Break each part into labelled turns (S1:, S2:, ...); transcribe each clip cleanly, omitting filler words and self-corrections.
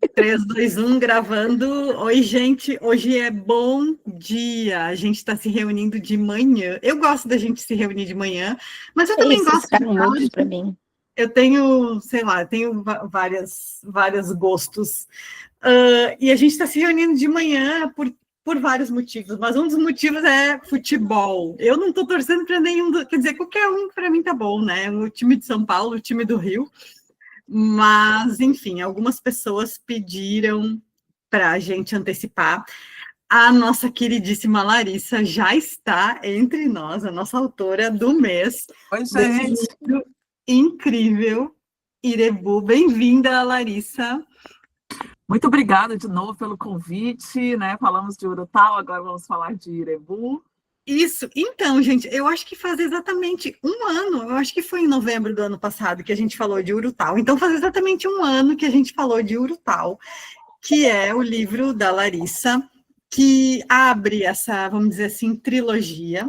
S1: 3, 2, 1, gravando. Oi, gente, hoje é bom dia. A gente está se reunindo de manhã. Eu gosto da gente se reunir de manhã, mas eu também
S2: Isso,
S1: gosto de
S2: ficar no mute para mim.
S1: Eu tenho, sei lá, tenho vários gostos. E a gente está se reunindo de manhã por vários motivos, mas um dos motivos é futebol. Eu não estou torcendo para nenhum, quer dizer, qualquer um para mim tá bom, né? O time de São Paulo, o time do Rio. Mas, enfim, algumas pessoas pediram para a gente antecipar. A nossa queridíssima Larissa já está entre nós, a nossa autora do mês.
S3: Oi,
S1: Desse
S3: gente.
S1: livro incrível. Irebu, bem-vinda, Larissa.
S3: Muito obrigada de novo pelo convite, né? Falamos de Urutau, agora vamos falar de Irebu.
S1: Isso, então, gente, eu acho que faz exatamente um ano, eu acho que foi em novembro do ano passado que a gente falou de Urutau, então faz exatamente um ano que a gente falou de Urutau, que é o livro da Larissa, que abre essa, vamos dizer assim, trilogia,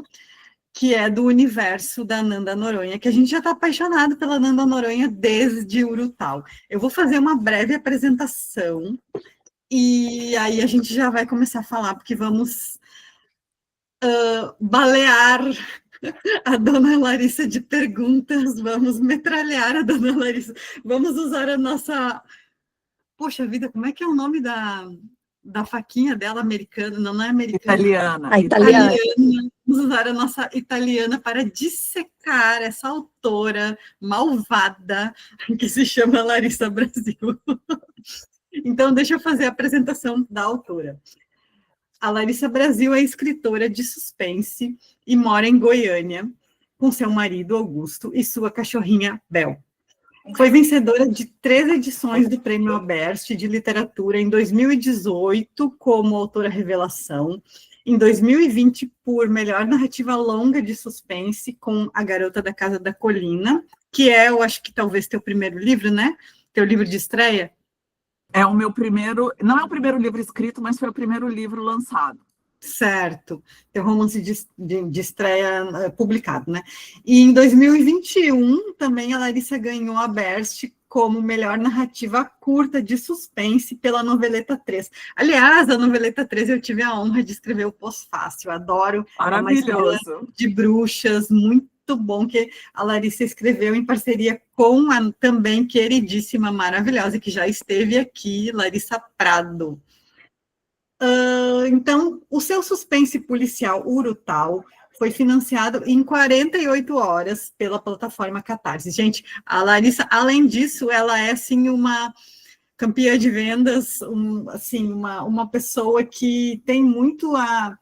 S1: que é do universo da Nanda Noronha, que a gente já está apaixonado pela Nanda Noronha desde Urutau. Eu vou fazer uma breve apresentação, e aí a gente já vai começar a falar, porque vamos balear a dona Larissa de perguntas, vamos metralhar a dona Larissa, vamos usar a nossa... Poxa vida, como é que é o nome da faquinha dela americana? Não, não é americana.
S3: Italiana.
S2: A italiana.
S1: Vamos usar a nossa italiana para dissecar essa autora malvada que se chama Larissa Brasil. Então, deixa eu fazer a apresentação da autora. A Larissa Brasil é escritora de suspense e mora em Goiânia, com seu marido Augusto e sua cachorrinha Bel. Foi vencedora de 3 edições do Prêmio Aberst de Literatura em 2018 como autora revelação, em 2020 por melhor narrativa longa de suspense com A Garota da Casa da Colina, que é, eu acho que talvez teu primeiro livro, né? Teu livro de estreia.
S3: É o meu primeiro, não é o primeiro livro escrito, mas foi o primeiro livro lançado.
S1: Certo, teu romance de estreia publicado, né? E em 2021, também a Larissa ganhou a Berst como melhor narrativa curta de suspense pela Noveleta 3. Aliás, a Noveleta 3 eu tive a honra de escrever o pós-fácil, adoro.
S3: Maravilhoso.
S1: É uma de bruxas, muito bom, que a Larissa escreveu em parceria com a também queridíssima, maravilhosa, que já esteve aqui, Larissa Prado. Então, o seu suspense policial Urutau foi financiado em 48 horas pela plataforma Catarse. Gente, a Larissa, além disso, ela é, assim, uma campeã de vendas, uma pessoa que tem muito a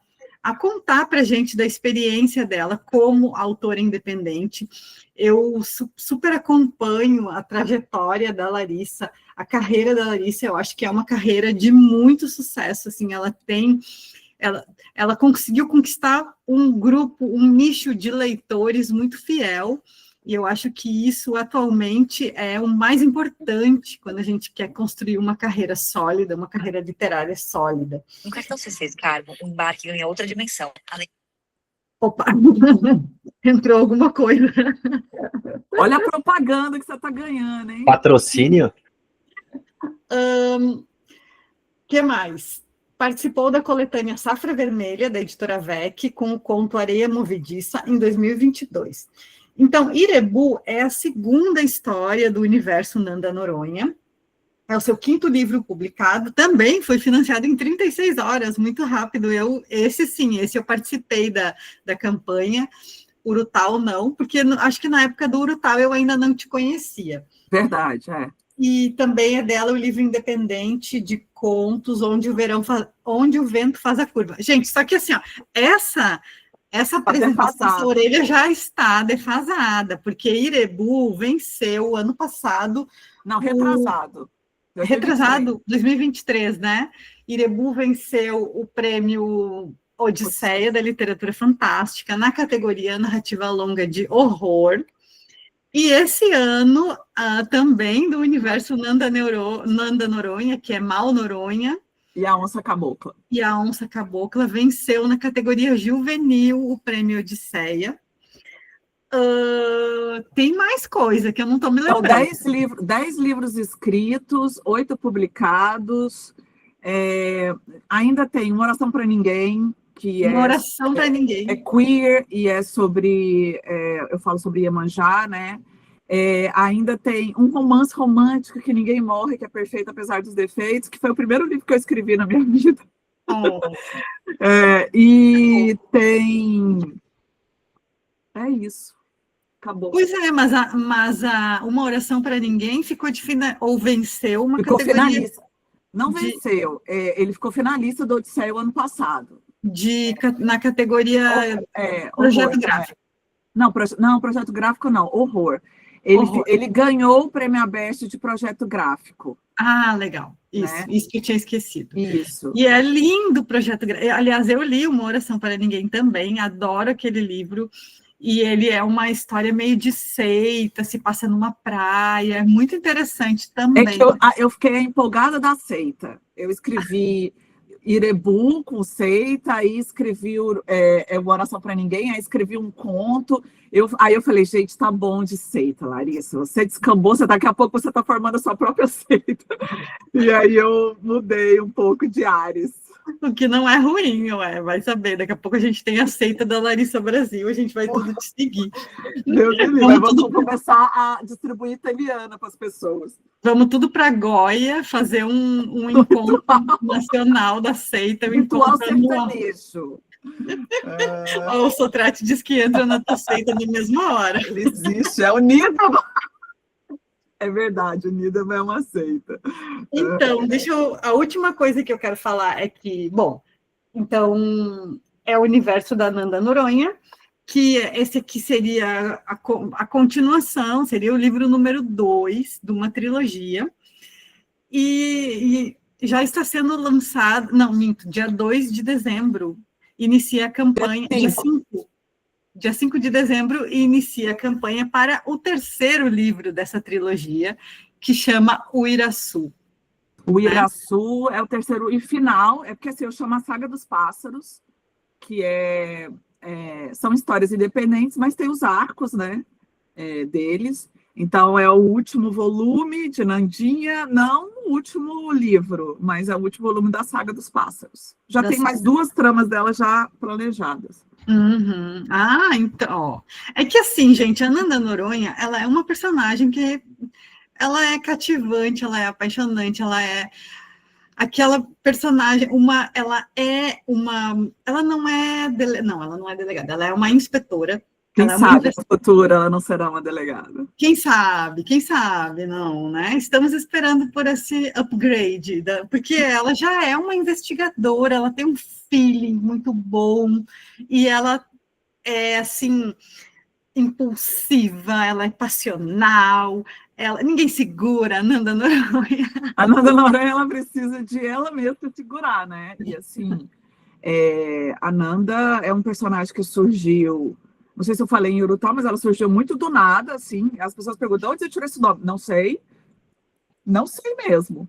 S1: contar para a gente da experiência dela como autora independente. Eu super acompanho a trajetória da Larissa, a carreira da Larissa, eu acho que é uma carreira de muito sucesso, assim, ela conseguiu conquistar um grupo, um nicho de leitores muito fiel, e eu acho que isso atualmente é o mais importante quando a gente quer construir uma carreira sólida, uma carreira literária sólida.
S4: Um cartão C6 Cargo, o embarque ganha outra dimensão.
S1: Opa, entrou alguma coisa.
S3: Olha a propaganda que você está ganhando, hein?
S5: Patrocínio?
S1: Que mais? Participou da coletânea Safra Vermelha, da editora VEC, com o conto Areia Movediça, em 2022. Então, Irebu é a segunda história do universo Nanda Noronha. É o seu 5º livro publicado, também foi financiado em 36 horas, muito rápido. Esse eu participei da campanha. Urutau não, porque acho que na época do Urutau eu ainda não te conhecia.
S3: Verdade, é.
S1: E também é dela o livro independente de contos, onde o vento faz a curva. Gente, só que assim, ó, essa apresentação, essa orelha já está defasada, porque Irebu venceu ano passado.
S3: Não, retrasado.
S1: 2023, né? Irebu venceu o prêmio Odisseia da Literatura Fantástica na categoria Narrativa Longa de Horror. E esse ano, também do universo Nanda Noronha, que é Mal Noronha.
S3: E a Onça Cabocla.
S1: E a Onça Cabocla venceu na categoria Juvenil o prêmio Odisseia. Tem mais coisa que eu não estou me
S3: Então,
S1: lembrando.
S3: 10 livros escritos, 8 publicados. Ainda tem Uma Oração para Ninguém, que
S1: Uma oração para
S3: é
S1: ninguém.
S3: queer e é sobre... eu falo sobre Iemanjá, né? Ainda tem Um Romance Romântico que Ninguém Morre, que é perfeito apesar dos defeitos, que foi o primeiro livro que eu escrevi na minha vida.
S1: Oh.
S3: E tem... É isso. Acabou.
S1: Pois é, mas Uma Oração para Ninguém ficou de ou venceu uma
S3: Ficou
S1: categoria
S3: finalista. Não venceu. Ele ficou finalista do Odisseia o ano passado.
S1: na categoria projeto
S3: Horror,
S1: gráfico.
S3: Não, projeto gráfico não, horror. Ele ganhou o Prêmio Abeste de projeto gráfico.
S1: Ah, legal.
S3: Né?
S1: Isso que eu tinha esquecido.
S3: Isso.
S1: E é lindo o projeto gráfico. Aliás, eu li Uma Oração para Ninguém também, adoro aquele livro. E ele é uma história meio de seita, se passa numa praia, é muito interessante também.
S3: É que eu fiquei empolgada da seita. Eu escrevi Irebu com seita, aí escrevi Uma Oração para Ninguém, aí escrevi um conto. Aí eu falei, gente, tá bom de seita, Larissa. Você descambou, daqui a pouco você está formando a sua própria seita. E aí eu mudei um pouco de ares.
S1: O que não é ruim, vai saber. Daqui a pouco a gente tem a seita da Larissa Brasil, a gente vai tudo te seguir.
S3: Deus me livre, vamos começar a distribuir italiana para as pessoas.
S1: Vamos tudo para Goiás, fazer um encontro nacional da seita.
S3: Ritual sertanejo.
S1: O Sotrate diz que entra na tua seita na mesma hora.
S3: Ele existe, é unido. É verdade, unida é uma seita.
S1: Então, a última coisa que eu quero falar é que, bom, então, é o universo da Nanda Noronha, que esse aqui seria a continuação, seria o livro número 2 de uma trilogia, e já está sendo lançado, não, minto, dia 2 de dezembro, inicia a campanha, dia 5 de dezembro, e inicia a campanha para o terceiro livro dessa trilogia, que chama O Iraçu.
S3: O Iraçu é o terceiro e final, porque assim, eu chamo a Saga dos Pássaros, que são histórias independentes, mas tem os arcos, né, deles. Então, é o último volume de Nandinha, não o último livro, mas é o último volume da Saga dos Pássaros. Já tem mais 2 tramas dela já planejadas.
S1: Uhum. Ah, então, ó. É que assim, gente, a Nanda Noronha, ela é uma personagem que ela é cativante, ela é apaixonante, ela é aquela personagem, ela não é delegada, ela é uma inspetora.
S3: Quem sabe no futuro ela não será uma delegada.
S1: Quem sabe, não, né? Estamos esperando por esse upgrade, porque ela já é uma investigadora, ela tem um feeling muito bom, e ela é, assim, impulsiva, ela é passional, ninguém segura a Nanda Noronha.
S3: A Nanda Noronha, ela precisa de ela mesma segurar, né? E assim, a Nanda é um personagem que surgiu, não sei se eu falei em Urutau, mas ela surgiu muito do nada, assim. As pessoas perguntam, onde você tirou esse nome? Não sei mesmo.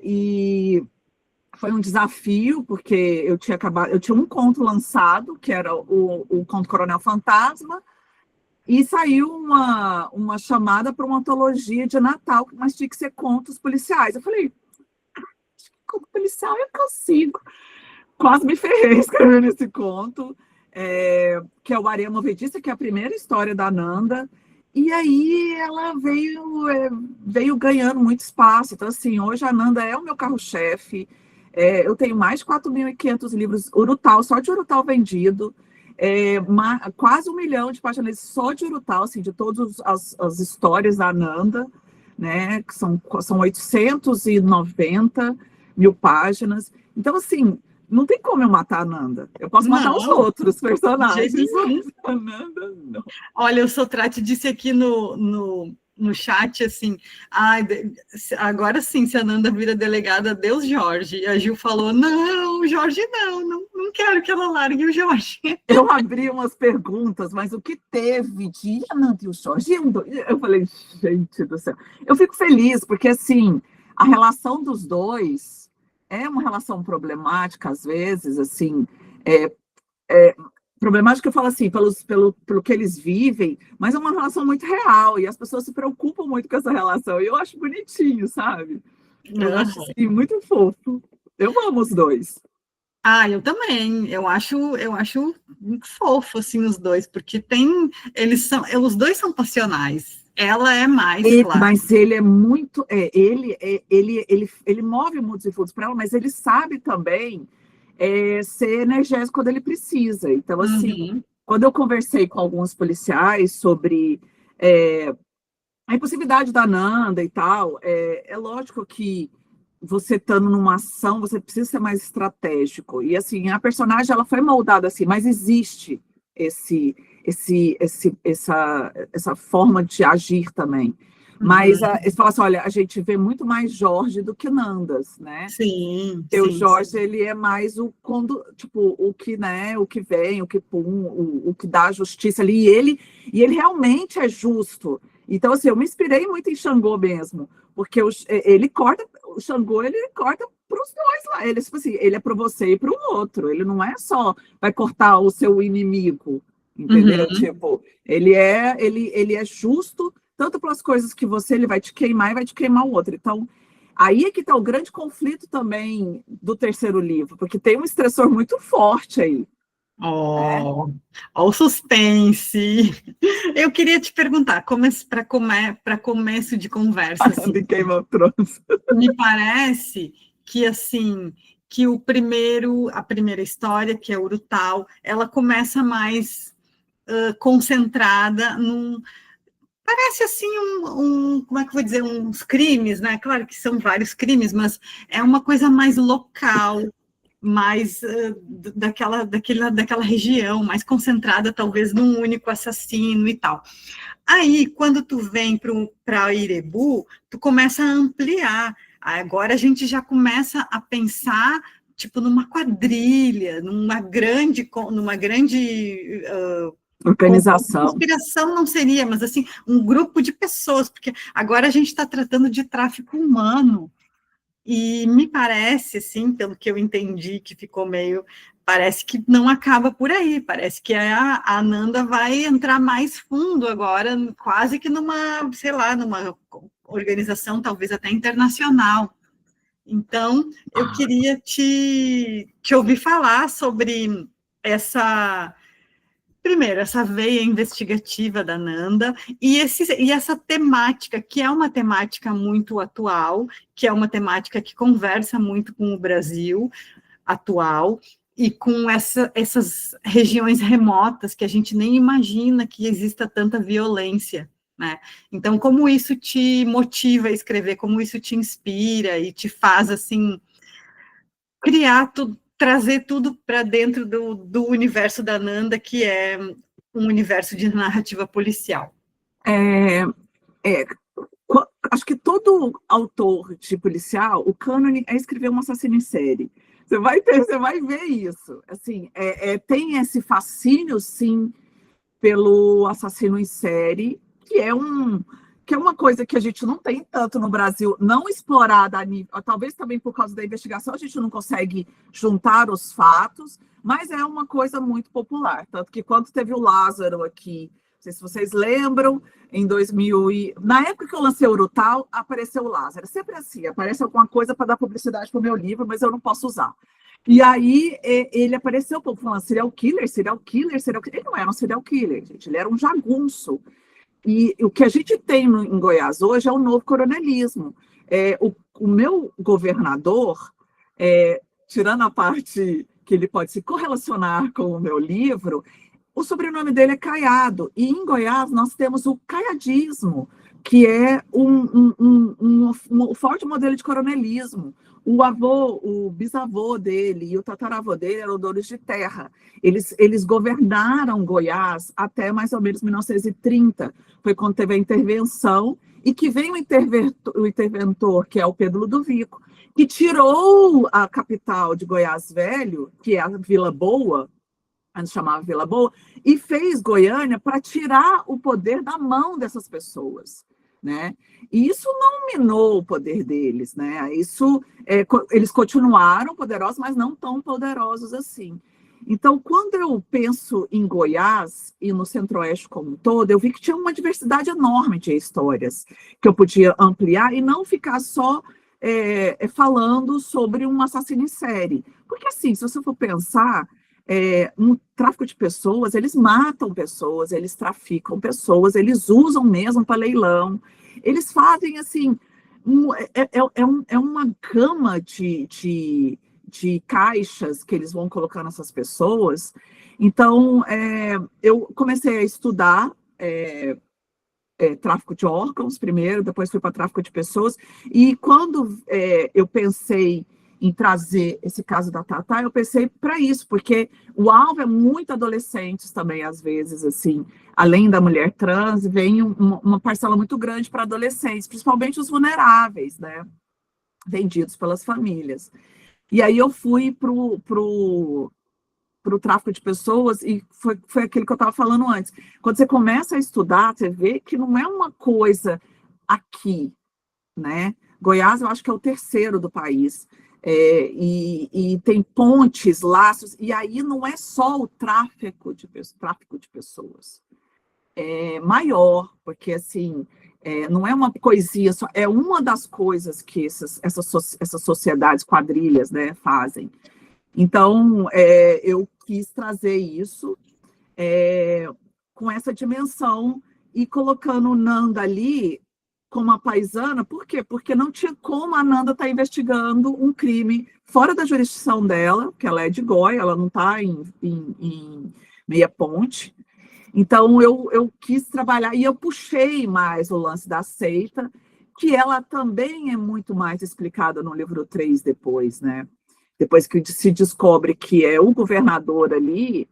S3: E foi um desafio, porque eu tinha um conto lançado, que era o conto Coronel Fantasma, e saiu uma chamada para uma antologia de Natal, mas tinha que ser contos policiais. Eu falei, conto policial eu consigo. Quase me ferrei escrevendo esse conto, que é o Areia Movediça, que é a primeira história da Nanda. E aí ela veio ganhando muito espaço. Então, assim, hoje a Nanda é o meu carro-chefe. Eu tenho mais de 4.500 livros Urutau, só de Urutau vendido. Quase 1 milhão de páginas só de Urutau, assim, de todas as histórias da Nanda, né? Que são 890 mil páginas. Então, assim, não tem como eu matar a Nanda. Eu posso matar os outros personagens. A Nanda, não.
S1: Olha, o Sotrate disse aqui no chat, assim, agora sim, se a Nanda vira delegada, Deus Jorge. E a Gil falou, não, Jorge não quero que ela largue o Jorge.
S3: Eu abri umas perguntas, mas o que teve de a Nanda e o Jorge? Eu falei, gente do céu. Eu fico feliz, porque, assim, a relação dos dois é uma relação problemática, às vezes, assim, problemática, eu falo assim, pelo que eles vivem, mas é uma relação muito real, e as pessoas se preocupam muito com essa relação, e eu acho bonitinho, sabe? Eu acho, assim, muito fofo. Eu amo os dois.
S1: Eu também. Eu acho muito fofo assim os dois, porque os dois são passionais. Ela é mais, claro.
S3: Mas ele é muito, ele move muitos e fundos para ela, mas ele sabe também ser energético quando ele precisa. Então, assim, quando eu conversei com alguns policiais sobre a impulsividade da Nanda e tal, é lógico que você estando numa ação, você precisa ser mais estratégico. E assim, a personagem ela foi moldada assim, mas existe essa forma de agir também. Mas eles falam assim, olha, a gente vê muito mais Jorge do que Nandas, né?
S1: Sim,
S3: O Jorge, ele é mais o que, né, o que vem, o que dá a justiça ali, e ele realmente é justo. Então, assim, eu me inspirei muito em Xangô mesmo, porque o Xangô, ele corta para os dois lá. Ele, tipo assim, ele é para você e para o outro. Ele não é só vai cortar o seu inimigo, entendeu? Tipo, ele é justo tanto pelas coisas que ele vai te queimar e vai te queimar o outro. Então, aí é que está o grande conflito também do terceiro livro, porque tem um estressor muito forte aí.
S1: Ó, o suspense. Eu queria te perguntar, para começo de conversa, assim,
S3: De Game of Thrones.
S1: me parece que assim que a primeira história, que é Urutau, ela começa mais concentrada parece assim como é que eu vou dizer, uns crimes, né? Claro que são vários crimes, mas é uma coisa mais local, mais daquela região, mais concentrada talvez num único assassino e tal. Aí, quando tu vem para Irebu, tu começa a ampliar. Agora a gente já começa a pensar tipo numa quadrilha, numa grande
S3: Organização.
S1: conspiração não seria, mas assim, um grupo de pessoas, porque agora a gente está tratando de tráfico humano. E me parece, assim, pelo que eu entendi, que ficou meio. Parece que não acaba por aí, parece que a Nanda vai entrar mais fundo agora, quase que numa, sei lá, numa organização talvez até internacional. Então, eu queria te ouvir falar sobre essa. Primeiro, essa veia investigativa da Nanda e essa temática, que é uma temática muito atual, que é uma temática que conversa muito com o Brasil atual e com essas regiões remotas que a gente nem imagina que exista tanta violência, né? Então, como isso te motiva a escrever, como isso te inspira e te faz, assim, criar tudo, trazer tudo para dentro do universo da Nanda, que é um universo de narrativa policial.
S3: Acho que todo autor de policial, o cânone é escrever um assassino em série. Você vai ver isso. Assim, tem esse fascínio, sim, pelo assassino em série, que é uma coisa que a gente não tem tanto no Brasil, não explorada a nível, talvez também por causa da investigação a gente não consegue juntar os fatos, mas é uma coisa muito popular. Tanto que quando teve o Lázaro aqui, não sei se vocês lembram, em 2000, na época que eu lancei o Urutau, apareceu o Lázaro. Sempre assim, aparece alguma coisa para dar publicidade para o meu livro, mas eu não posso usar. E aí ele apareceu, o povo falando serial killer. Ele não era um serial killer, gente, ele era um jagunço. E o que a gente tem em Goiás hoje é o novo coronelismo. O meu governador, tirando a parte que ele pode se correlacionar com o meu livro, o sobrenome dele é Caiado. E em Goiás nós temos o caiadismo, que é um forte modelo de coronelismo. O bisavô dele e o tataravô dele eram donos de terra. Eles governaram Goiás até mais ou menos 1930. Foi quando teve a intervenção, e que vem o interventor, que é o Pedro Ludovico, que tirou a capital de Goiás Velho, que é a Vila Boa, antes chamava Vila Boa, e fez Goiânia para tirar o poder da mão dessas pessoas, né? E isso não minou o poder deles, né? Eles continuaram poderosos, mas não tão poderosos assim. Então, quando eu penso em Goiás e no Centro-Oeste como um todo, eu vi que tinha uma diversidade enorme de histórias que eu podia ampliar e não ficar só falando sobre um assassino em série. Porque, assim, se você for pensar, no tráfico de pessoas, eles matam pessoas, eles traficam pessoas, eles usam mesmo para leilão, eles fazem, assim, uma gama de caixas que eles vão colocando essas pessoas. Então, eu comecei a estudar tráfico de órgãos primeiro, depois fui para tráfico de pessoas, e quando eu pensei em trazer esse caso da Tatá, eu pensei para isso, porque o alvo é muito adolescentes também, às vezes, assim, além da mulher trans, vem uma parcela muito grande para adolescentes, principalmente os vulneráveis, né, vendidos pelas famílias. E aí eu fui pro tráfico de pessoas, e foi aquilo que eu estava falando antes. Quando você começa a estudar, você vê que não é uma coisa aqui, né? Goiás, eu acho que é o terceiro do país, e tem pontes, laços, e aí não é só o tráfico de pessoas, é maior, porque, assim, não é uma coisinha só, é uma das coisas que essas sociedades, quadrilhas, né, fazem. Então, eu quis trazer isso com essa dimensão e colocando Nanda ali como a paisana. Por quê? Porque não tinha como a Nanda estar investigando um crime fora da jurisdição dela, que ela é de Goiás, ela não está em Meia Ponte. Então, eu quis trabalhar, e eu puxei mais o lance da seita, que ela também é muito mais explicada no livro 3 depois, né? Depois que se descobre que é o governador ali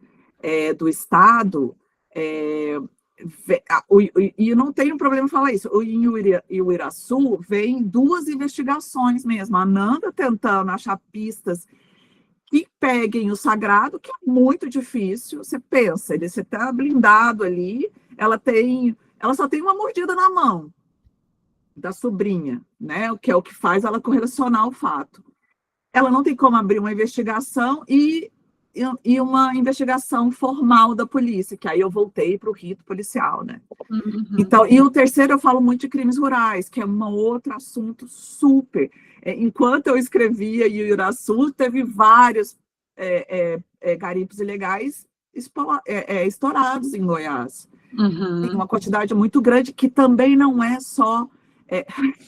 S3: do estado, e não tem problema em falar isso, em Uiraçu vem duas investigações mesmo, a Nanda tentando achar pistas que peguem o sagrado, que é muito difícil. Você pensa, você está blindado ali, ela só tem uma mordida na mão da sobrinha, né? Que é o que faz ela correlacionar o fato. Ela não tem como abrir uma investigação e uma investigação formal da polícia, que aí eu voltei para o rito policial, né?
S1: Uhum.
S3: Então, e o terceiro, eu falo muito de crimes rurais, que é um outro assunto super. Enquanto eu escrevia em Uiraçu, teve vários garimpos ilegais estourados em Goiás.
S1: Uhum.
S3: Tem uma quantidade muito grande, que também não é só...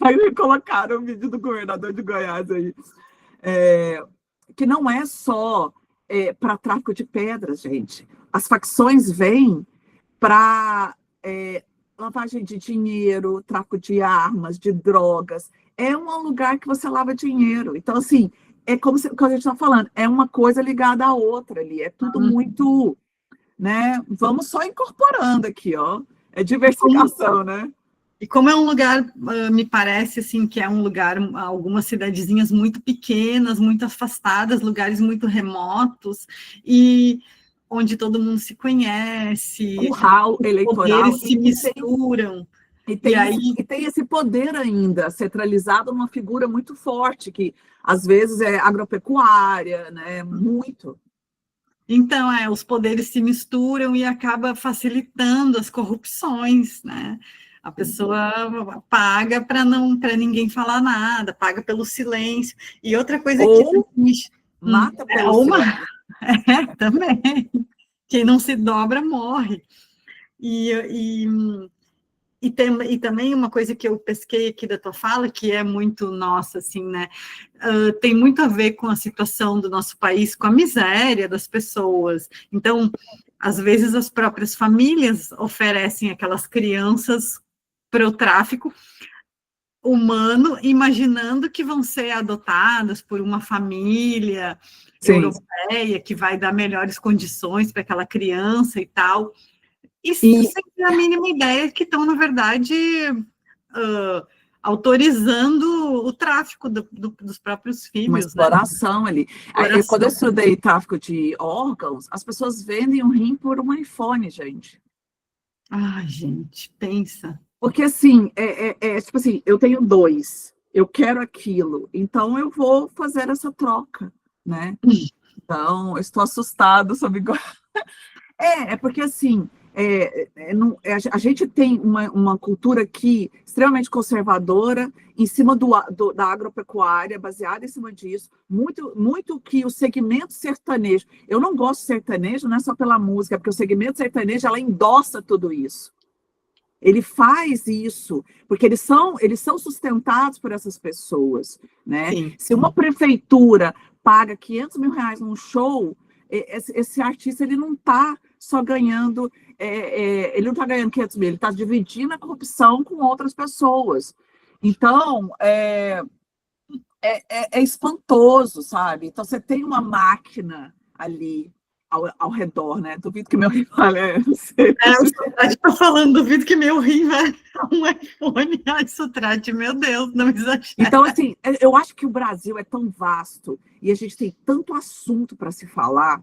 S3: Aí me colocaram o vídeo do governador de Goiás aí. Que não é só para tráfico de pedras, gente. As facções vêm para lavagem de dinheiro, tráfico de armas, de drogas. É um lugar que você lava dinheiro. Então, assim, é como a gente está falando, é uma coisa ligada à outra ali. É tudo muito, né? Vamos só incorporando aqui, ó. É diversificação, né?
S1: E como é um lugar, me parece assim, que é um lugar, algumas cidadezinhas muito pequenas, muito afastadas, lugares muito remotos, e onde todo mundo se conhece,
S3: Curral eleitoral,
S1: poderes se misturam.
S3: E tem esse poder ainda centralizado numa figura muito forte, que às vezes é agropecuária, né? Muito.
S1: Então, os poderes se misturam e acaba facilitando as corrupções, né? A pessoa paga para ninguém falar nada, paga pelo silêncio. E outra coisa
S3: mata pelo silêncio.
S1: Também. Quem não se dobra morre. E também uma coisa que eu pesquei aqui da tua fala, que é muito nossa, assim, né? Tem muito a ver com a situação do nosso país, com a miséria das pessoas. Então, às vezes, as próprias famílias oferecem aquelas crianças para o tráfico humano, imaginando que vão ser adotadas por uma família europeia, que vai dar melhores condições para aquela criança e tal. Isso sem ter a mínima ideia que estão, na verdade, autorizando o tráfico dos próprios filhos.
S3: Uma exploração, né? Ali. Quando eu estudei tráfico de órgãos, as pessoas vendem um rim por um iPhone, gente.
S1: Ai, gente, pensa.
S3: Porque, assim, tipo assim, eu tenho 2, eu quero aquilo, então eu vou fazer essa troca, né? Então, eu estou assustado sobre... É porque assim, a gente tem uma cultura aqui extremamente conservadora, em cima da agropecuária, baseada em cima disso, muito que o segmento sertanejo, eu não gosto de sertanejo, não é só pela música, porque o segmento sertanejo, ela endossa tudo isso. Ele faz isso, porque eles são sustentados por essas pessoas, né?
S1: Sim.
S3: Se uma prefeitura paga R$ 500 mil num show, esse artista ele não está só ganhando, ele não está ganhando 500 mil, ele está dividindo a corrupção com outras pessoas. Então, é espantoso, sabe? Então, você tem uma máquina ali ao redor, né? Duvido que meu rim fale.
S1: O Sotrate está falando, duvido que meu rim vai um iPhone. Ai, Sotrate, meu Deus, não exagera.
S3: Então, assim, eu acho que o Brasil é tão vasto e a gente tem tanto assunto para se falar.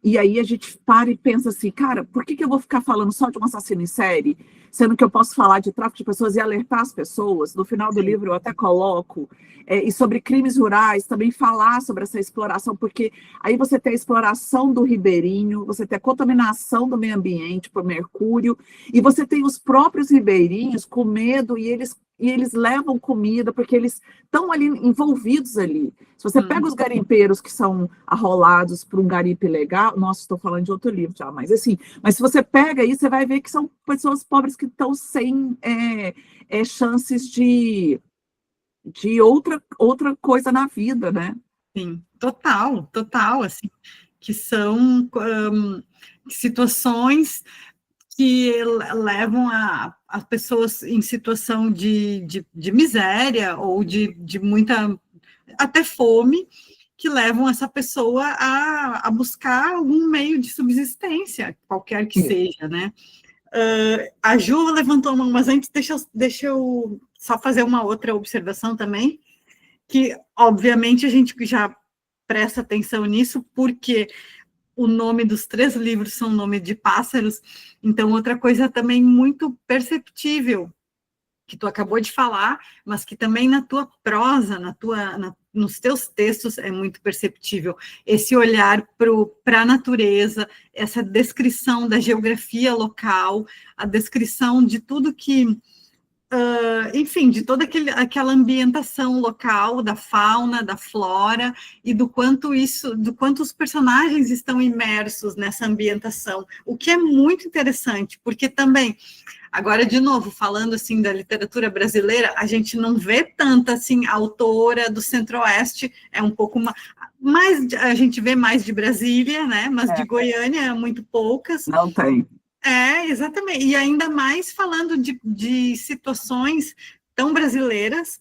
S3: E aí a gente para e pensa assim, cara, por que eu vou ficar falando só de um assassino em série, sendo que eu posso falar de tráfico de pessoas e alertar as pessoas? No final do livro eu até coloco, e sobre crimes rurais, também falar sobre essa exploração, porque aí você tem a exploração do ribeirinho, você tem a contaminação do meio ambiente por mercúrio, e você tem os próprios ribeirinhos com medo, e eles levam comida, porque eles estão ali envolvidos ali. Se você pega os garimpeiros que são arrolados por um garimpe legal, nossa, estou falando de outro livro já, mas assim, mas se você pega aí, você vai ver que são pessoas pobres que estão sem chances de outra coisa na vida, né?
S1: Sim, total, assim, que são situações que levam as pessoas em situação de miséria ou de muita, até fome, que levam essa pessoa a buscar algum meio de subsistência, qualquer que seja, né? A Ju levantou a mão, mas antes deixa eu só fazer uma outra observação também, que obviamente a gente já presta atenção nisso, porque o nome dos 3 livros são nome de pássaros, então outra coisa também muito perceptível, que tu acabou de falar, mas que também na tua prosa, nos teus textos é muito perceptível, esse olhar para a natureza, essa descrição da geografia local, a descrição de tudo que, enfim, de toda aquela ambientação local, da fauna, da flora, e do quanto os personagens estão imersos nessa ambientação, o que é muito interessante, porque também, agora, de novo, falando assim da literatura brasileira, a gente não vê tanta assim autora do Centro-Oeste, é um pouco mais, a gente vê mais de Brasília, né? Mas de Goiânia, muito poucas.
S3: Não tem.
S1: Exatamente. E ainda mais falando de situações tão brasileiras,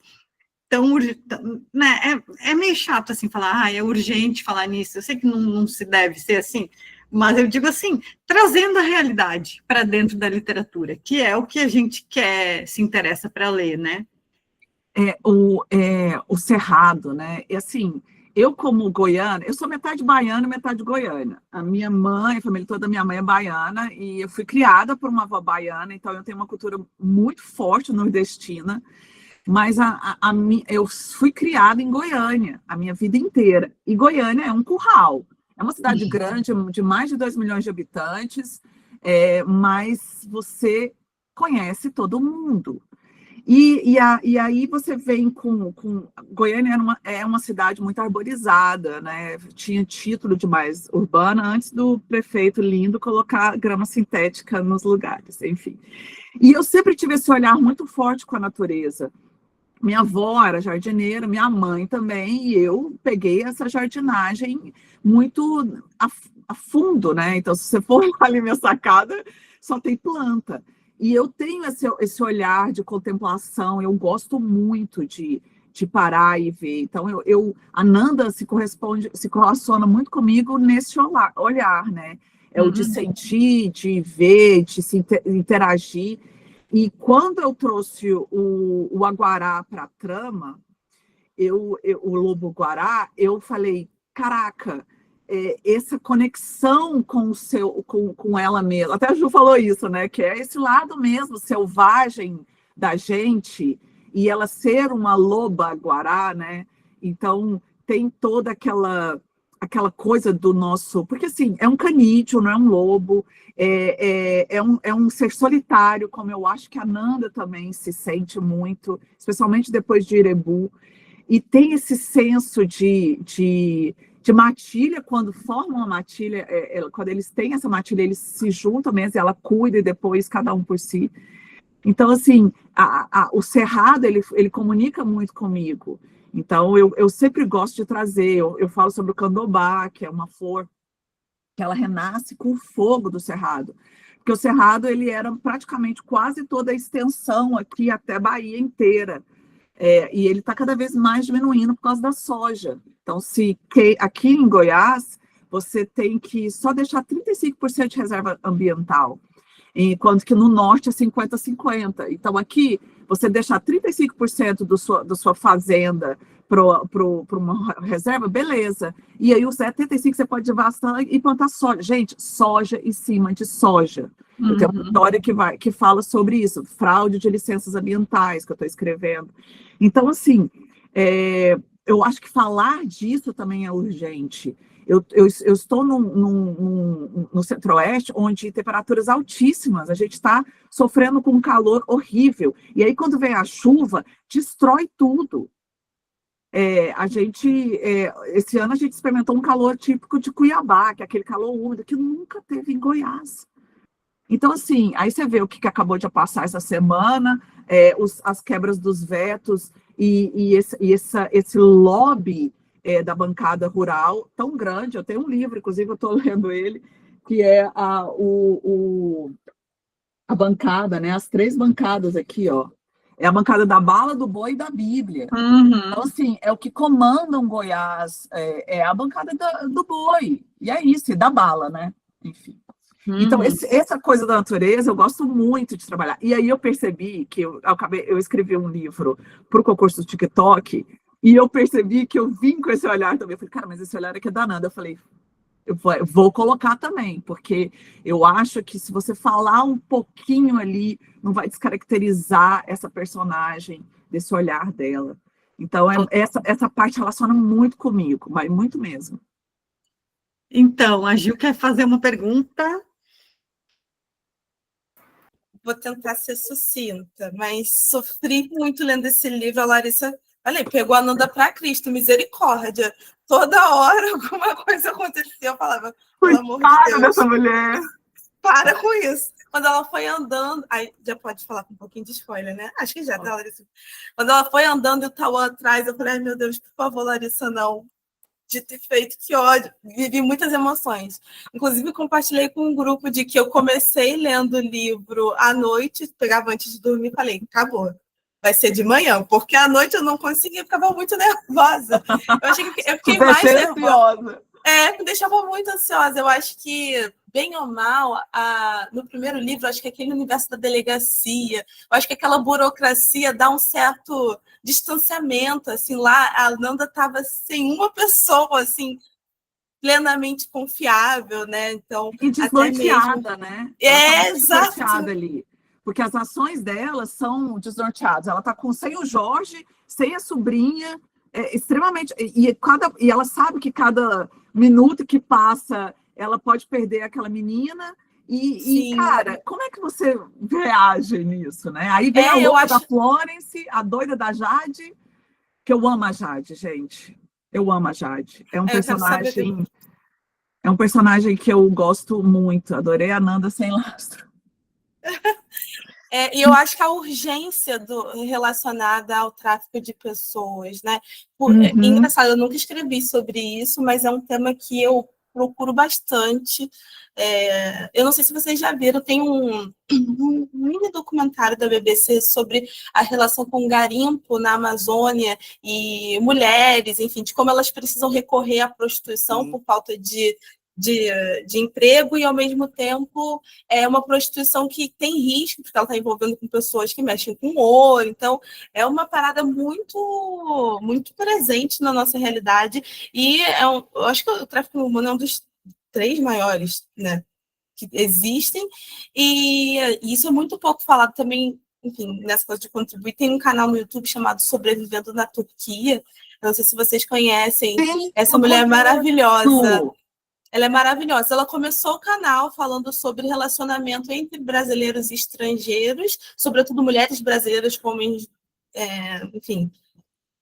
S1: né? É meio chato assim falar, é urgente falar nisso. Eu sei que não se deve ser assim, mas eu digo assim, trazendo a realidade para dentro da literatura, que é o que a gente se interessa para ler, né?
S3: O Cerrado, né? E assim, eu como goiana, eu sou metade baiana e metade goiana. A minha mãe, a família toda da minha mãe é baiana, e eu fui criada por uma avó baiana, então eu tenho uma cultura muito forte nordestina, mas eu fui criada em Goiânia a minha vida inteira. E Goiânia é um curral. É uma cidade grande, de mais de 2 milhões de habitantes, mas você conhece todo mundo. E aí você vem com Goiânia é uma cidade muito arborizada, né? Tinha título de mais urbana antes do prefeito lindo colocar grama sintética nos lugares, enfim. E eu sempre tive esse olhar muito forte com a natureza. Minha avó era jardineira, minha mãe também, e eu peguei essa jardinagem muito a fundo, né? Então, se você for ali minha sacada, só tem planta. E eu tenho esse olhar de contemplação, eu gosto muito de parar e ver. Então, a Nanda se correlaciona muito comigo nesse olhar, né? É o de sentir, de ver, de se interagir. E quando eu trouxe o Aguará para a trama, o Lobo-Guará, eu falei, caraca, essa conexão com ela mesma. Até a Ju falou isso, né? Que é esse lado mesmo selvagem da gente, e ela ser uma loba-guará, né? Então, tem toda aquela aquela coisa do nosso... Porque, assim, é um canídeo, não é um lobo, é um ser solitário, como eu acho que a Nanda também se sente muito, especialmente depois de Irebu, e tem esse senso de matilha, quando formam a matilha, quando eles têm essa matilha, eles se juntam mesmo, ela cuida e depois cada um por si. Então, assim, o Cerrado, ele comunica muito comigo. Então, eu sempre gosto de trazer, eu falo sobre o Candobá, que é uma flor que ela renasce com o fogo do Cerrado. Porque o Cerrado, ele era praticamente quase toda a extensão aqui até Bahia inteira. E ele está cada vez mais diminuindo por causa da soja. Então, aqui em Goiás, você tem que só deixar 35% de reserva ambiental, enquanto que no norte é 50-50. Então, aqui, você deixar 35% da sua fazenda para uma reserva, beleza. E aí, os 75% você pode devastar e plantar soja. Gente, soja em cima de soja. Eu tenho uma história que fala sobre isso, fraude de licenças ambientais, que eu estou escrevendo. Então, assim, eu acho que falar disso também é urgente. Eu estou no Centro-Oeste, onde temperaturas altíssimas, a gente está sofrendo com um calor horrível. E aí, quando vem a chuva, destrói tudo. Esse ano a gente experimentou um calor típico de Cuiabá, que é aquele calor úmido que nunca teve em Goiás. Então, assim, aí você vê o que acabou de passar essa semana, as quebras dos vetos e esse lobby da bancada rural tão grande. Eu tenho um livro, inclusive eu estou lendo ele, que é a bancada, né? As 3 bancadas aqui, ó. É a bancada da bala, do boi e da Bíblia. Então, assim, é o que comandam Goiás, é a bancada do boi. E é isso, e da bala, né? Enfim. Então, essa coisa da natureza, eu gosto muito de trabalhar. E aí eu percebi que eu escrevi um livro para o concurso do TikTok, e eu percebi que eu vim com esse olhar também. Eu falei, cara, mas esse olhar aqui é danado. Eu falei, eu vou colocar também, porque eu acho que se você falar um pouquinho ali, não vai descaracterizar essa personagem, desse olhar dela. Então, essa parte relaciona muito comigo, mas muito mesmo.
S1: Então, a Gil quer fazer uma pergunta.
S2: Vou tentar ser sucinta, mas sofri muito lendo esse livro. A Larissa, olha, pegou a Nanda para Cristo, misericórdia. Toda hora alguma coisa acontecia, eu falava, pelo amor de Deus.
S3: Dessa mulher.
S2: Para com isso. Quando ela foi andando, aí já pode falar com um pouquinho de spoiler, né? Acho que já, tá, Larissa? Quando ela foi andando e o Tauã atrás, eu falei, ai, meu Deus, por favor, Larissa, não. De ter feito, que ódio. Vivi muitas emoções. Inclusive, compartilhei com um grupo de que eu comecei lendo o livro à noite, pegava antes de dormir e falei, acabou. Vai ser de manhã, porque à noite eu não conseguia, ficava muito nervosa. Eu fiquei mais nervosa. Me deixava muito ansiosa. Eu acho que, bem ou mal, no primeiro livro, acho que aquele universo da delegacia, eu acho que aquela burocracia dá um certo distanciamento, assim, lá a Nanda estava sem uma pessoa, assim, plenamente confiável, né? Então,
S3: e desnorteada,
S2: mesmo...
S3: né?
S2: Exato.
S3: Desnorteada ali. Porque as ações dela são desnorteadas. Ela está sem o Jorge, sem a sobrinha, extremamente... E ela sabe que cada minuto que passa, ela pode perder aquela menina. E, cara, como é que você reage nisso, né? Aí vem a louca da Florence, a doida da Jade, que eu amo a Jade, gente. Eu amo a Jade. É um personagem que eu gosto muito. Adorei a Nanda sem lastro.
S2: E eu acho que a urgência relacionada ao tráfico de pessoas, né? Engraçado, eu nunca escrevi sobre isso, mas é um tema que eu procuro bastante. Eu não sei se vocês já viram, tem um mini documentário da BBC sobre a relação com o garimpo na Amazônia e mulheres, enfim, de como elas precisam recorrer à prostituição por falta de emprego, e ao mesmo tempo é uma prostituição que tem risco, porque ela está envolvendo com pessoas que mexem com ouro. Então é uma parada muito, muito presente na nossa realidade, e eu acho que o tráfico humano é um dos 3 maiores, né, que existem, e isso é muito pouco falado também enfim, nessa coisa de contribuir, tem um canal no YouTube chamado Sobrevivendo na Turquia. Não sei se vocês conhecem.
S3: Sim,
S2: Essa mulher é maravilhosa. Ela é maravilhosa. Ela começou o canal falando sobre relacionamento entre brasileiros e estrangeiros, sobretudo mulheres brasileiras com homens, enfim,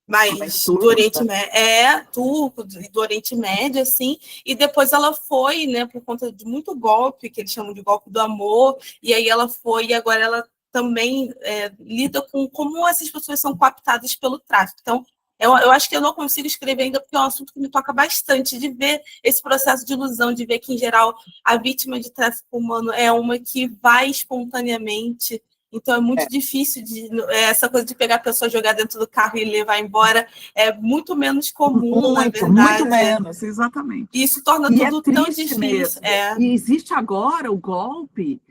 S2: mais do Oriente Médio, turco, do Oriente Médio, assim, e depois ela foi, né, por conta de muito golpe, que eles chamam de golpe do amor, e aí ela foi, e agora ela também lida com como essas pessoas são cooptadas pelo tráfico. Então, eu acho que eu não consigo escrever ainda, porque é um assunto que me toca bastante, de ver esse processo de ilusão, de ver que, em geral, a vítima de tráfico humano é uma que vai espontaneamente. Então, é muito difícil essa coisa de pegar a pessoa, jogar dentro do carro e levar embora. É muito menos comum, na verdade.
S3: Muito menos, exatamente.
S2: E isso torna tudo tão difícil.
S3: Mesmo. E existe agora o golpe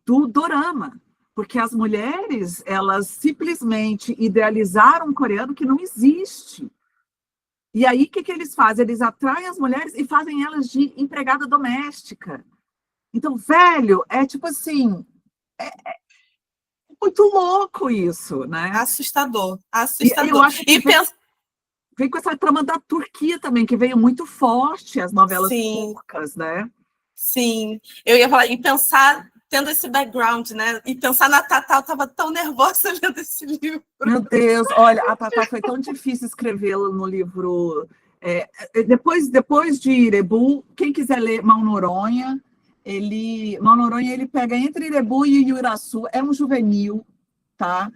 S3: do dorama. Porque as mulheres, elas simplesmente idealizaram um coreano que não existe. E aí, o que eles fazem? Eles atraem as mulheres e fazem elas de empregada doméstica. Então, velho, é tipo assim... É muito louco isso, né?
S2: Assustador.
S3: E eu acho que vem com essa trama da Turquia também, que veio muito forte, as novelas turcas, né?
S2: Sim. Eu ia falar, e pensar... tendo esse background, né? E pensar na Tatá, eu estava tão nervosa lendo esse livro.
S3: Meu Deus, olha, a Tatá foi tão difícil escrevê-la no livro. Depois de Irebu, quem quiser ler Mal Noronha, ele pega entre Irebu e Iuraçu, é um juvenil, tá?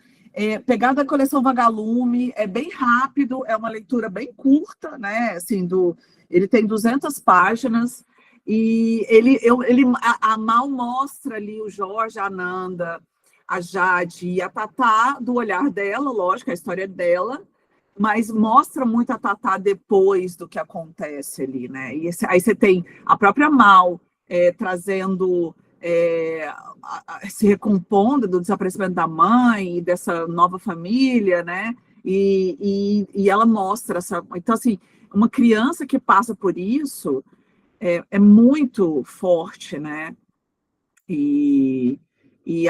S3: Pegado da coleção Vagalume, é bem rápido, é uma leitura bem curta, né? Assim, ele tem 200 páginas. E a Mal mostra ali o Jorge, a Ananda, a Jade e a Tatá, do olhar dela, lógico, a história dela, mas mostra muito a Tatá depois do que acontece ali, né? E aí você tem a própria Mal trazendo, se recompondo do desaparecimento da mãe e dessa nova família, né? E ela mostra essa... Então, assim, uma criança que passa por isso... É muito forte, né? E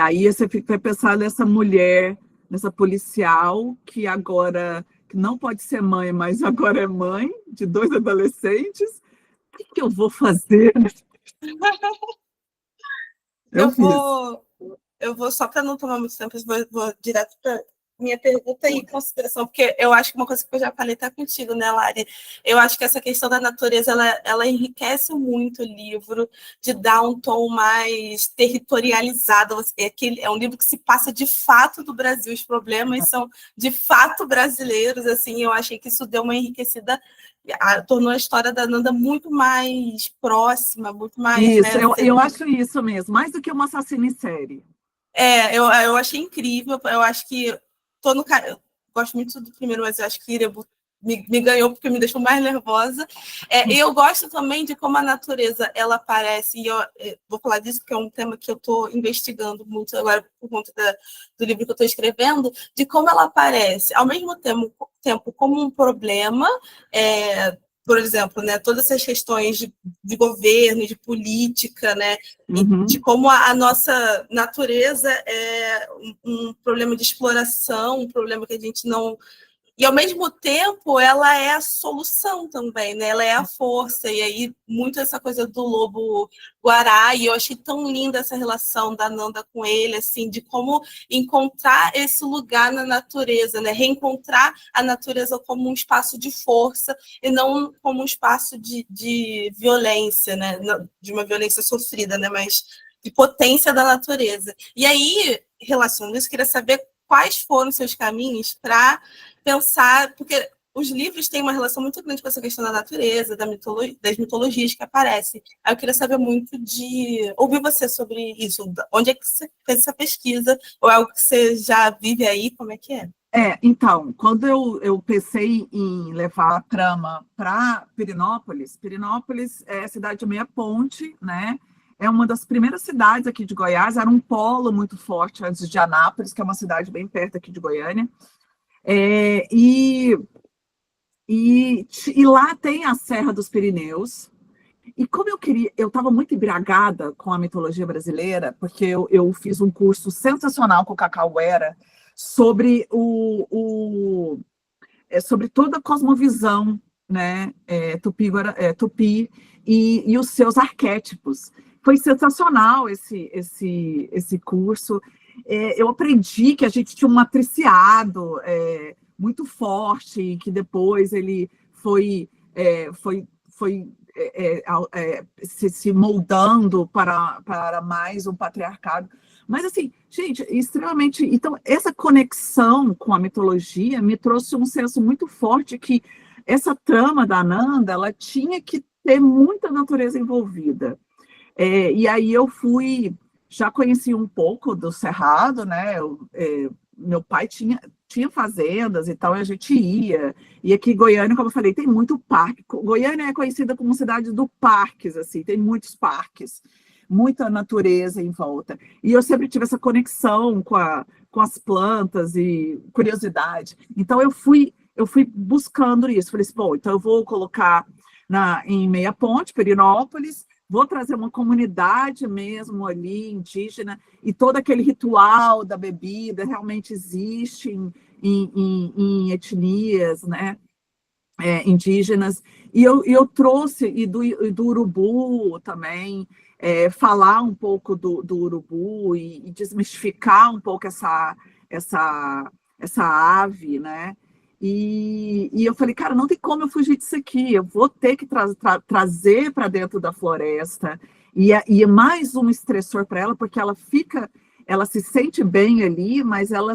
S3: aí você vai pensar nessa mulher, nessa policial, que agora que não pode ser mãe, mas agora é mãe de 2 adolescentes. O que eu vou fazer?
S2: Eu vou só para não tomar muito tempo, vou direto para minha pergunta e consideração, porque eu acho que uma coisa que eu já falei tá contigo, né, Lari? Eu acho que essa questão da natureza, ela enriquece muito o livro, de dar um tom mais territorializado. É um livro que se passa de fato do Brasil, os problemas são de fato brasileiros, assim, eu achei que isso deu uma enriquecida, tornou a história da Nanda muito mais próxima, muito mais...
S3: Isso,
S2: né,
S3: eu acho isso mesmo, mais do que uma assassina em série.
S2: Eu achei incrível, eu acho que eu gosto muito do primeiro, mas eu acho que Irebu me ganhou porque me deixou mais nervosa. E eu gosto também de como a natureza ela aparece, e eu vou falar disso porque é um tema que eu estou investigando muito agora por conta do livro que eu estou escrevendo, de como ela aparece, ao mesmo tempo como um problema, por exemplo, né, todas essas questões de governo, de política, né, de como a nossa natureza é um problema de exploração, um problema que a gente não... E, ao mesmo tempo, ela é a solução também, né? Ela é a força. E aí, muito essa coisa do lobo-guará. E eu achei tão linda essa relação da Nanda com ele, assim, de como encontrar esse lugar na natureza, né? Reencontrar a natureza como um espaço de força e não como um espaço de violência, né? De uma violência sofrida, né? Mas de potência da natureza. E aí, relacionando isso, queria saber quais foram seus caminhos para pensar, porque os livros têm uma relação muito grande com essa questão da natureza, das mitologias que aparecem. Aí eu queria saber muito de ouvir você sobre isso. Onde é que você fez essa pesquisa? Ou é algo que você já vive aí? Como é que é?
S3: Então, quando eu pensei em levar a trama para Pirenópolis é a cidade de meia ponte, né? É uma das primeiras cidades aqui de Goiás, era um polo muito forte antes de Anápolis, que é uma cidade bem perto aqui de Goiânia. E lá tem a Serra dos Pirineus, E como eu estava muito embriagada com a mitologia brasileira, porque eu fiz um curso sensacional com o Cacau Era sobre sobre toda a cosmovisão, né, tupi e os seus arquétipos. Foi sensacional esse curso. Eu aprendi que a gente tinha um matriciado muito forte, que depois ele foi se moldando para mais um patriarcado. Mas, assim, gente, extremamente... Então, essa conexão com a mitologia me trouxe um senso muito forte que essa trama da Ananda, ela tinha que ter muita natureza envolvida. E aí eu já conheci um pouco do Cerrado, né? Meu pai tinha fazendas e tal, e a gente ia. E aqui em Goiânia, como eu falei, tem muito parque. Goiânia é conhecida como cidade do parques, assim, tem muitos parques, muita natureza em volta. E eu sempre tive essa conexão com as plantas e curiosidade. Então, eu fui buscando isso. Falei assim, bom, então eu vou colocar em Meia Ponte, Perinópolis, vou trazer uma comunidade mesmo ali, indígena, e todo aquele ritual da bebida realmente existe em etnias, né, indígenas. E eu trouxe, e do urubu também, falar um pouco do urubu e desmistificar um pouco essa ave, né? E eu falei, cara, não tem como eu fugir disso aqui, eu vou ter que trazer para dentro da floresta, e é mais um estressor para ela, porque ela se sente bem ali, mas ela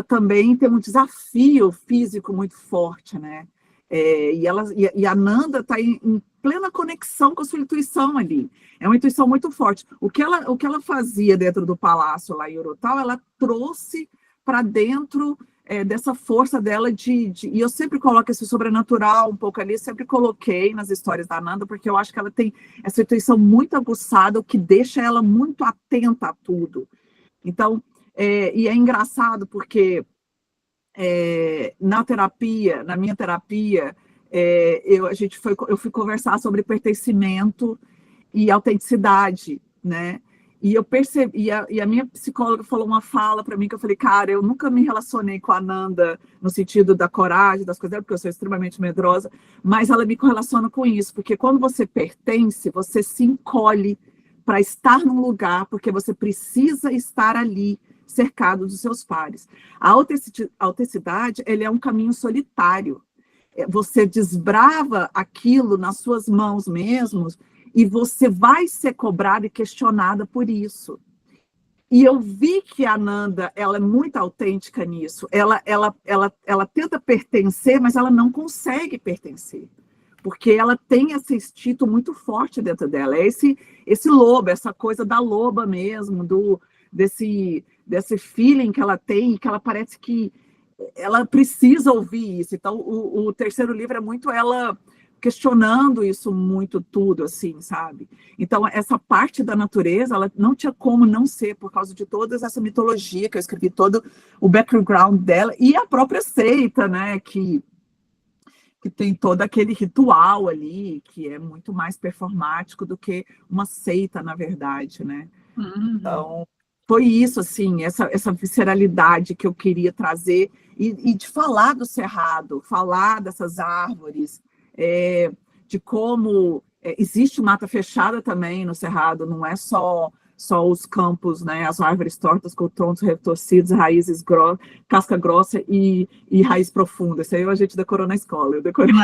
S3: também tem um desafio físico muito forte, né? E a Nanda está em plena conexão com a sua intuição ali. É uma intuição muito forte. O que ela fazia dentro do palácio lá em Urutau, ela trouxe para dentro dessa força dela e eu sempre coloco esse sobrenatural um pouco ali, sempre coloquei nas histórias da Nanda, porque eu acho que ela tem essa intuição muito aguçada, o que deixa ela muito atenta a tudo. Então, e é engraçado porque na minha terapia, eu fui conversar sobre pertencimento e autenticidade, né? E eu percebi, e a minha psicóloga falou uma fala para mim que eu falei, cara, eu nunca me relacionei com a Nanda no sentido da coragem, das coisas, porque eu sou extremamente medrosa, mas ela me correlaciona com isso, porque quando você pertence, você se encolhe para estar num lugar, porque você precisa estar ali, cercado dos seus pares. A autenticidade, ele é um caminho solitário. Você desbrava aquilo nas suas mãos mesmos, e você vai ser cobrada e questionada por isso. E eu vi que a Nanda, ela é muito autêntica nisso. Ela tenta pertencer, mas ela não consegue pertencer. Porque ela tem esse instinto muito forte dentro dela. É esse lobo, essa coisa da loba mesmo, desse feeling que ela tem, que ela parece que ela precisa ouvir isso. Então, o terceiro livro é muito ela questionando isso muito tudo, assim, sabe? Então, essa parte da natureza, ela não tinha como não ser, por causa de toda essa mitologia que eu escrevi, todo o background dela, e a própria seita, né, que tem todo aquele ritual ali, que é muito mais performático do que uma seita, na verdade, né? Então, foi isso, assim, essa visceralidade que eu queria trazer, e de falar do cerrado, falar dessas árvores, de como existe mata fechada também no cerrado, não é só os campos, né, as árvores tortas com troncos retorcidos, raízes casca grossa e raiz profunda. Isso aí a gente decorou na escola. Eu decorei.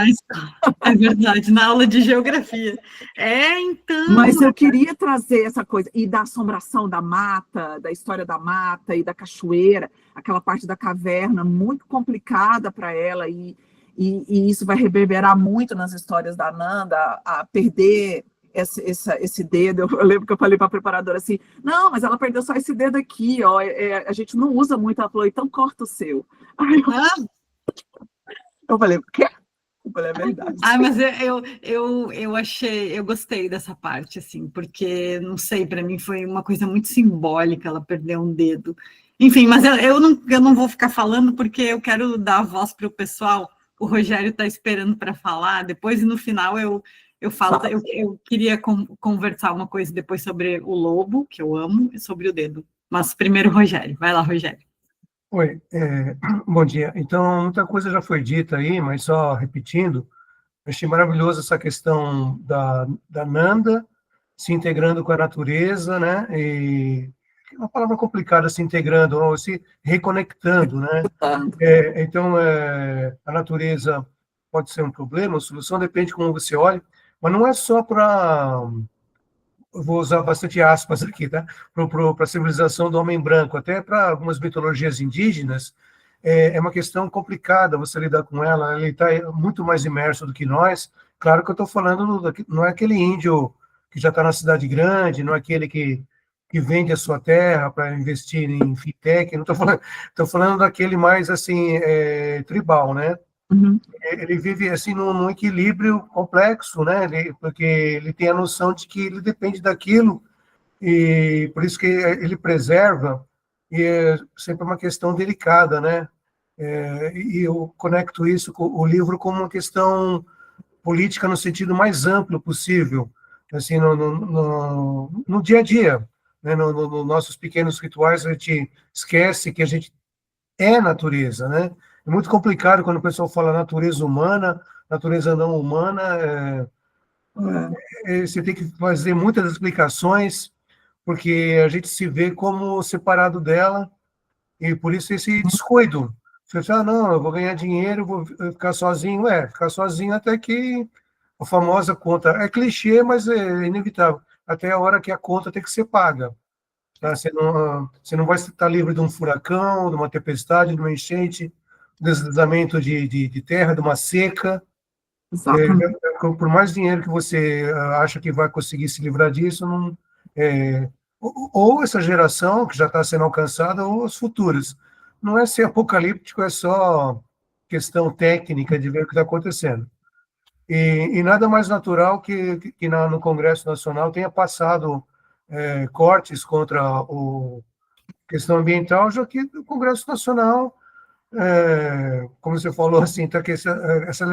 S1: É verdade, na aula de geografia. Então...
S3: Mas eu queria trazer essa coisa, e da assombração da mata, da história da mata e da cachoeira, aquela parte da caverna muito complicada para ela, e isso vai reverberar muito nas histórias da Nanda, a perder esse dedo. Eu lembro que eu falei para a preparadora assim, não, mas ela perdeu só esse dedo aqui, ó, a gente não usa muito. Ela falou, então corta o seu. Aí eu falei, o quê? Eu falei, é verdade.
S1: Mas eu gostei dessa parte, assim, porque, não sei, para mim foi uma coisa muito simbólica, ela perdeu um dedo. Enfim, mas eu não vou ficar falando, porque eu quero dar a voz para o pessoal. O Rogério está esperando para falar depois, e no final Eu queria conversar uma coisa depois sobre o lobo, que eu amo, e sobre o dedo. Mas primeiro, Rogério. Vai lá, Rogério.
S5: Oi, bom dia. Então, muita coisa já foi dita aí, mas só repetindo, achei maravilhoso essa questão da Nanda se integrando com a natureza, né? E uma palavra complicada, se integrando, ou se reconectando, né? Então, a natureza pode ser um problema, a solução depende de como você olha, mas não é só para, eu vou usar bastante aspas aqui, tá? Para a civilização do homem branco, até para algumas mitologias indígenas, é uma questão complicada você lidar com ela, ele está muito mais imerso do que nós. Claro que eu estou falando, não é aquele índio que já está na cidade grande, não é aquele que vende a sua terra para investir em fintech, não estou falando daquele mais assim, tribal, né?
S3: Uhum.
S5: Ele vive assim num equilíbrio complexo, né? Porque ele tem a noção de que ele depende daquilo e por isso que ele preserva, e é sempre uma questão delicada, né? E eu conecto isso com o livro como uma questão política no sentido mais amplo possível, assim, no dia a dia, né? Nos nossos pequenos rituais, a gente esquece que a gente é natureza, né? É muito complicado quando o pessoal fala natureza humana, natureza não humana, você tem que fazer muitas explicações, porque a gente se vê como separado dela, e por isso esse descuido. Você fala, não, eu vou ganhar dinheiro, vou ficar sozinho. Ficar sozinho até que a famosa conta, é clichê, mas é inevitável, até a hora que a conta tem que ser paga. Tá? Você não vai estar livre de um furacão, de uma tempestade, de uma enchente, deslizamento de terra, de uma seca.
S3: Exatamente.
S5: Por mais dinheiro que você acha que vai conseguir se livrar disso, não, ou essa geração que já está sendo alcançada, ou as futuras. Não é ser apocalíptico, é só questão técnica de ver o que está acontecendo. E nada mais natural que no Congresso Nacional tenha passado cortes contra a questão ambiental, já que o Congresso Nacional, como você falou, assim, tá, que essa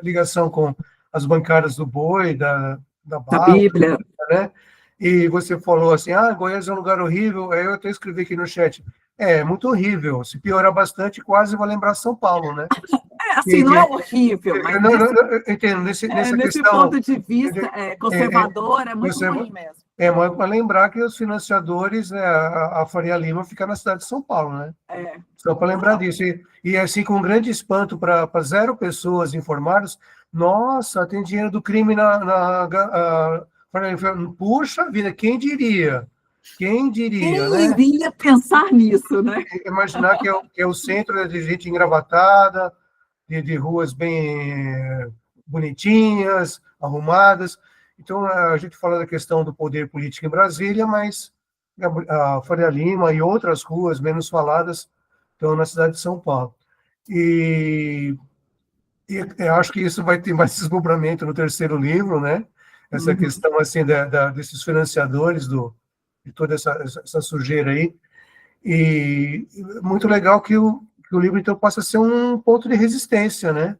S5: ligação com as bancadas do boi, da bala,
S3: Bíblia,
S5: né? E você falou assim, Goiás é um lugar horrível, aí eu até escrevi aqui no chat, muito horrível, se piorar bastante, quase vai lembrar São Paulo, né?
S3: assim, não é horrível, mas
S5: entendo, nessa
S3: nesse
S5: questão,
S3: ponto de vista conservador, é muito ruim mesmo.
S5: Mas para lembrar que os financiadores, né, a Faria Lima fica na cidade de São Paulo, né? Só para lembrar disso. E assim, com um grande espanto para 0 pessoas informadas, nossa, tem dinheiro do crime puxa vida, quem diria? Quem diria, né?
S3: Quem iria pensar nisso, né?
S5: Imaginar que é o centro de gente engravatada, de ruas bem bonitinhas, arrumadas. Então, a gente fala da questão do poder político em Brasília, mas a Faria Lima e outras ruas menos faladas estão na cidade de São Paulo. E eu acho que isso vai ter mais desdobramento no 3º livro, né? Essa questão assim desses financiadores de toda essa sujeira aí. E muito legal que o livro, então, possa ser um ponto de resistência, né?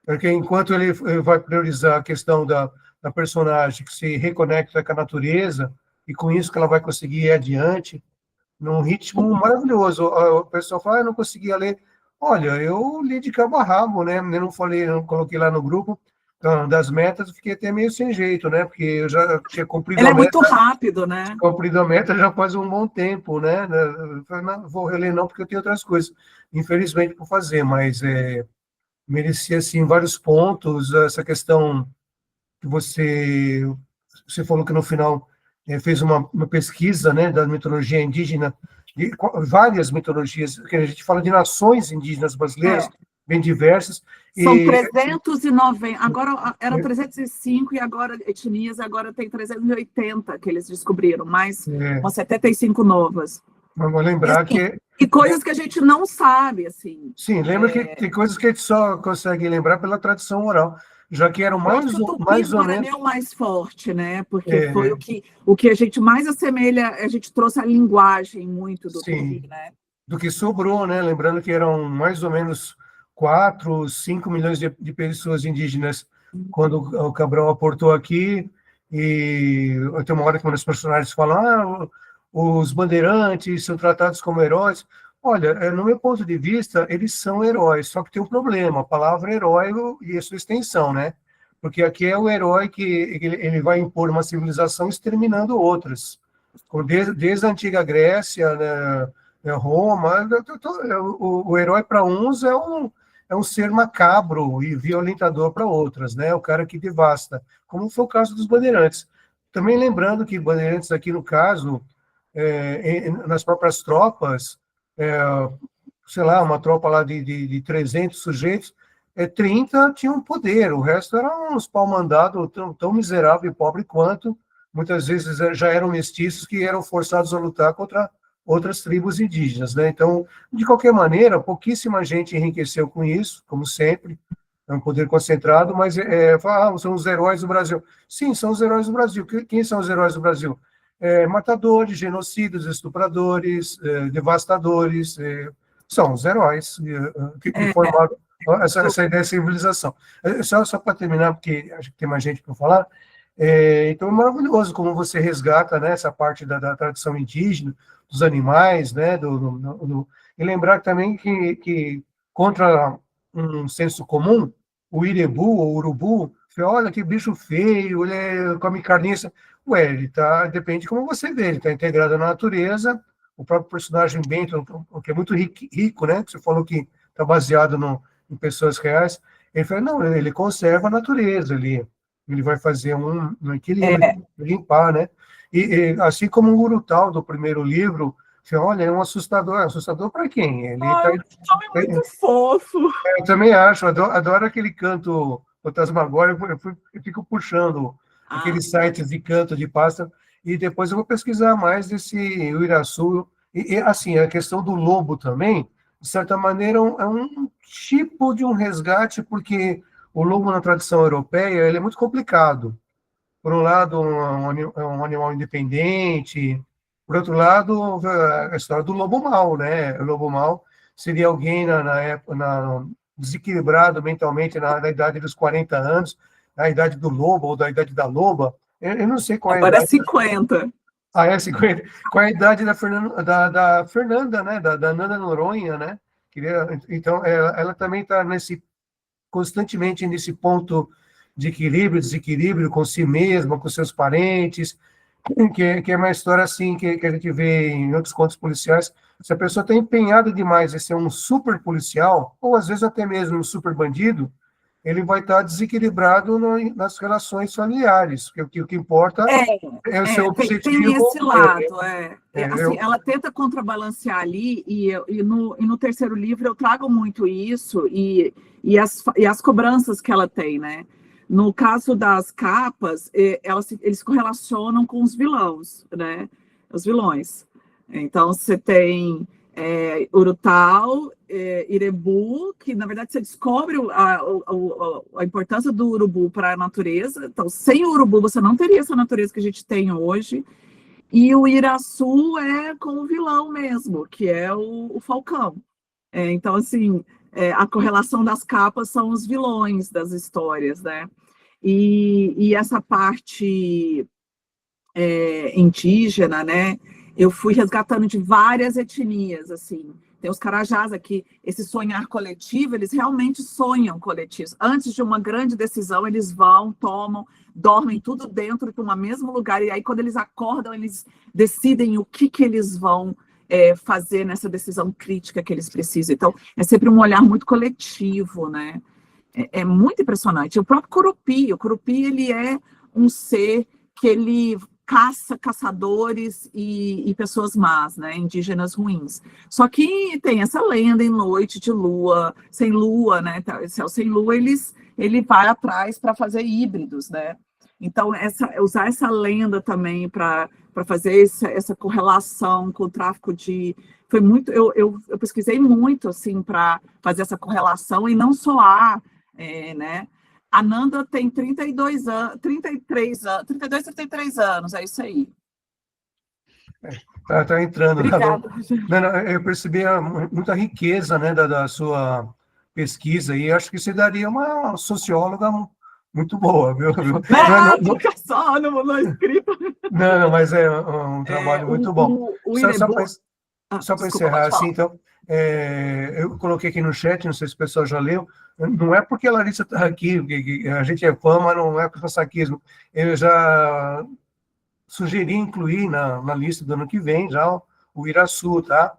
S5: Porque enquanto ele vai priorizar a questão da personagem que se reconecta com a natureza, e com isso que ela vai conseguir ir adiante, num ritmo maravilhoso. O pessoal fala, eu não conseguia ler. Olha, eu li de cabo a rabo, né? Eu não coloquei lá no grupo das metas, fiquei até meio sem jeito, né? Porque eu já tinha cumprido
S3: a meta. Ele é muito rápido, né?
S5: Cumprido a meta já faz um bom tempo, né? Eu falei, não vou reler não, porque eu tenho outras coisas, infelizmente, por fazer, mas merecia, assim, vários pontos, essa questão que você falou que no final fez uma pesquisa, né, da mitologia indígena, de várias mitologias, que a gente fala de nações indígenas brasileiras, bem diversas.
S3: São 390, agora eram 305 e agora etnias, agora tem 380 que eles descobriram, mais umas 75 novas.
S5: Vamos lembrar
S3: e coisas que a gente não sabe, assim.
S5: Sim, lembra que tem coisas que a gente só consegue lembrar pela tradição oral, já que eram mais ou menos...
S3: é o mais forte, né? Porque foi o que a gente mais assemelha, a gente trouxe a linguagem muito do Tupi, né?
S5: Do que sobrou, né? Lembrando que eram mais ou menos 4, 5 milhões de pessoas indígenas quando o Cabral aportou aqui, e tem uma hora que os personagens falam, os bandeirantes são tratados como heróis. Olha, no meu ponto de vista, eles são heróis, só que tem um problema, a palavra herói e a sua extensão, né? Porque aqui é o herói que ele vai impor uma civilização exterminando outras. Desde a antiga Grécia, né, Roma, o herói para uns é um ser macabro e violentador para outras, né? O cara que devasta, como foi o caso dos bandeirantes. Também lembrando que bandeirantes aqui, no caso, nas próprias tropas, sei lá, uma tropa lá de 300 sujeitos, 30 tinham poder, o resto eram uns pau-mandado tão miserável e pobre quanto, muitas vezes já eram mestiços que eram forçados a lutar contra outras tribos indígenas, né? Então, de qualquer maneira, pouquíssima gente enriqueceu com isso, como sempre, é um poder concentrado, mas são os heróis do Brasil. Sim, são os heróis do Brasil. Quem são os heróis do Brasil? Matadores, genocidas, estupradores, devastadores, são os heróis que formaram essa ideia de civilização. Só para terminar, porque acho que tem mais gente para falar, então é maravilhoso como você resgata, né, essa parte da tradição indígena, dos animais, né, e lembrar também que contra um senso comum, o irebu ou urubu, olha que bicho feio, ele come carniça. Ele depende de como você vê, ele está integrado na natureza. O próprio personagem Bento, que é muito rico, né, que você falou que está baseado em pessoas reais, ele fala, não, ele conserva a natureza, ele vai fazer um equilíbrio, limpar, né? E assim como o Urutau, do primeiro livro, olha, é um assustador para quem? Ele
S3: é muito fofo.
S5: Eu também acho, adoro aquele canto fantasmagórico, eu fico puxando aqueles sites de canto de pássaro, e depois eu vou pesquisar mais desse Uiraçu, e assim, a questão do lobo também, de certa maneira, é um tipo de um resgate, porque o lobo na tradição europeia ele é muito complicado. Por um lado, é um animal independente, por outro lado, a história do lobo mau, né? O lobo mau seria alguém desequilibrado mentalmente na idade dos 40 anos, na idade do lobo ou da idade da loba. Eu não sei qual é a idade.
S3: Agora é 50.
S5: É 50. Qual é a idade da Fernanda, né? Da Nanda Noronha, né? Então, ela também está constantemente nesse ponto de equilíbrio, desequilíbrio com si mesma, com seus parentes, que é uma história assim que a gente vê em outros contos policiais. Se a pessoa está empenhada demais em ser um super policial, ou às vezes até mesmo um super bandido, ele vai estar desequilibrado nas relações familiares, porque o que importa é o seu objetivo.
S3: Tem esse lado, assim, ela tenta contrabalancear ali, e no terceiro livro eu trago muito isso, e as cobranças que ela tem, né? No caso das capas, eles se correlacionam com os vilões, né? Os vilões. Então, você tem Urutau, Irebu, que, na verdade, você descobre a importância do urubu para a natureza. Então, sem o urubu, você não teria essa natureza que a gente tem hoje. E o Iraçu é com o vilão mesmo, que é o Falcão. Então, assim, a correlação das capas são os vilões das histórias, né? E essa parte indígena, né? Eu fui resgatando de várias etnias, assim. Tem os carajás aqui, esse sonhar coletivo, eles realmente sonham coletivos. Antes de uma grande decisão, eles vão, tomam, dormem tudo dentro de um mesmo lugar, e aí quando eles acordam, eles decidem o que eles vão fazer nessa decisão crítica que eles precisam. Então, é sempre um olhar muito coletivo, né? É muito impressionante. O próprio Curupi, ele é um ser que ele caça caçadores e pessoas más, né, indígenas ruins. Só que tem essa lenda em noite de lua, sem lua, né, céu sem lua, ele vai atrás para fazer híbridos, né. Então, usar essa lenda também para fazer essa correlação com o tráfico de... Foi muito... Eu pesquisei muito, assim, para fazer essa correlação e não soar, né. A Nanda tem 32 anos, 32, 33 anos, é isso aí.
S5: Tá entrando.
S3: Obrigada.
S5: Eu percebi muita riqueza, né, da sua pesquisa, e acho que você daria uma socióloga muito boa, viu?
S3: Fica só no escrito.
S5: Não, mas é um trabalho muito bom.
S3: O
S5: Só
S3: Irebu...
S5: para
S3: desculpa,
S5: encerrar,
S3: pode
S5: assim,
S3: falar.
S5: então, eu coloquei aqui no chat, não sei se o pessoal já leu, não é porque a Larissa está aqui, que a gente é fã, mas não é por saquismo. Eu já sugeri incluir na lista do ano que vem já o Iraçu, tá?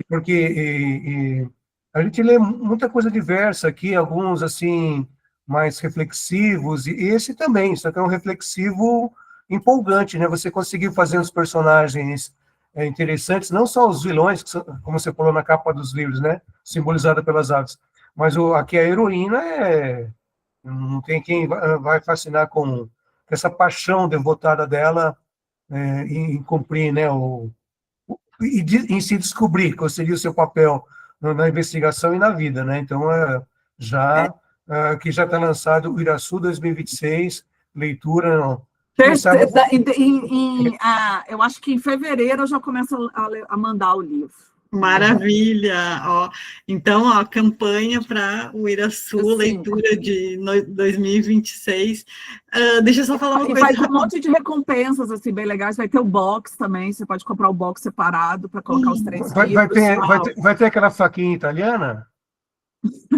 S5: Porque a gente lê muita coisa diversa aqui, alguns, assim, mais reflexivos, e esse também, só que é um reflexivo empolgante, né? Você conseguiu fazer uns personagens interessantes, não só os vilões, como você falou na capa dos livros, né? Simbolizada pelas aves, mas aqui a heroína não tem quem vai fascinar com essa paixão devotada dela em cumprir, né? Em se descobrir qual seria o seu papel na investigação e na vida, né? Então, aqui já está lançado o Iraçu 2026, leitura, não. Quem sabe...
S3: Eu acho que em fevereiro eu já começo a mandar o livro.
S1: Maravilha! Ó, então, ó, campanha para o Iraçu, leitura de 2026. Deixa eu só falar uma coisa.
S3: Vai ter um monte de recompensas assim, bem legais. Vai ter o box também. Você pode comprar o box separado para colocar os 3 livros.
S5: Vai ter aquela faquinha italiana?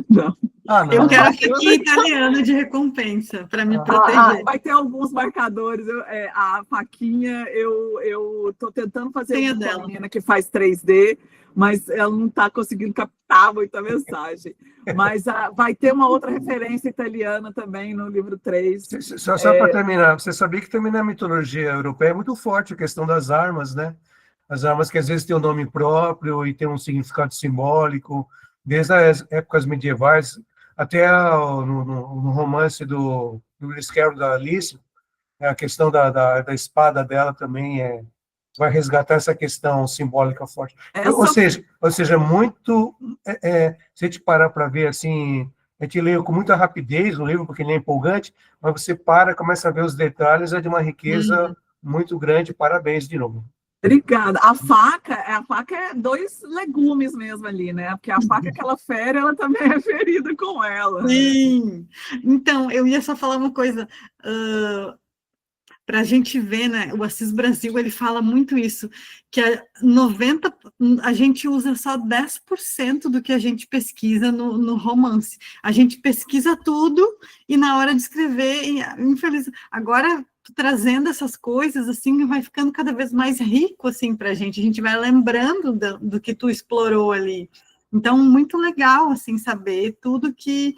S3: Não.
S5: Não.
S1: Eu quero a faquinha italiana de recompensa para me proteger.
S3: Vai ter alguns marcadores. A faquinha, eu estou tentando fazer uma menina que faz 3D, mas ela não está conseguindo captar muita mensagem. Mas vai ter uma outra referência italiana também no livro 3.
S5: Só para terminar, você sabia que também na mitologia europeia é muito forte a questão das armas, né? As armas que às vezes têm um nome próprio e têm um significado simbólico, desde as épocas medievais até no romance do Lewis Carroll da Alice, a questão da espada dela também vai resgatar essa questão simbólica forte. Ou seja, muito... se a gente parar para ver, assim, a gente lê com muita rapidez o livro, porque ele é empolgante, mas você começa a ver os detalhes, é de uma riqueza muito grande. Parabéns de novo.
S3: Obrigada. A faca é 2 legumes mesmo ali, né? Porque a faca que ela fere, ela também é ferida com ela.
S1: Sim. Então, eu ia só falar uma coisa... para a gente ver, né, o Assis Brasil, ele fala muito isso, que a gente usa só 10% do que a gente pesquisa no romance. A gente pesquisa tudo e na hora de escrever, infeliz, agora trazendo essas coisas, assim, vai ficando cada vez mais rico, assim, para a gente vai lembrando do que tu explorou ali. Então, muito legal, assim, saber tudo que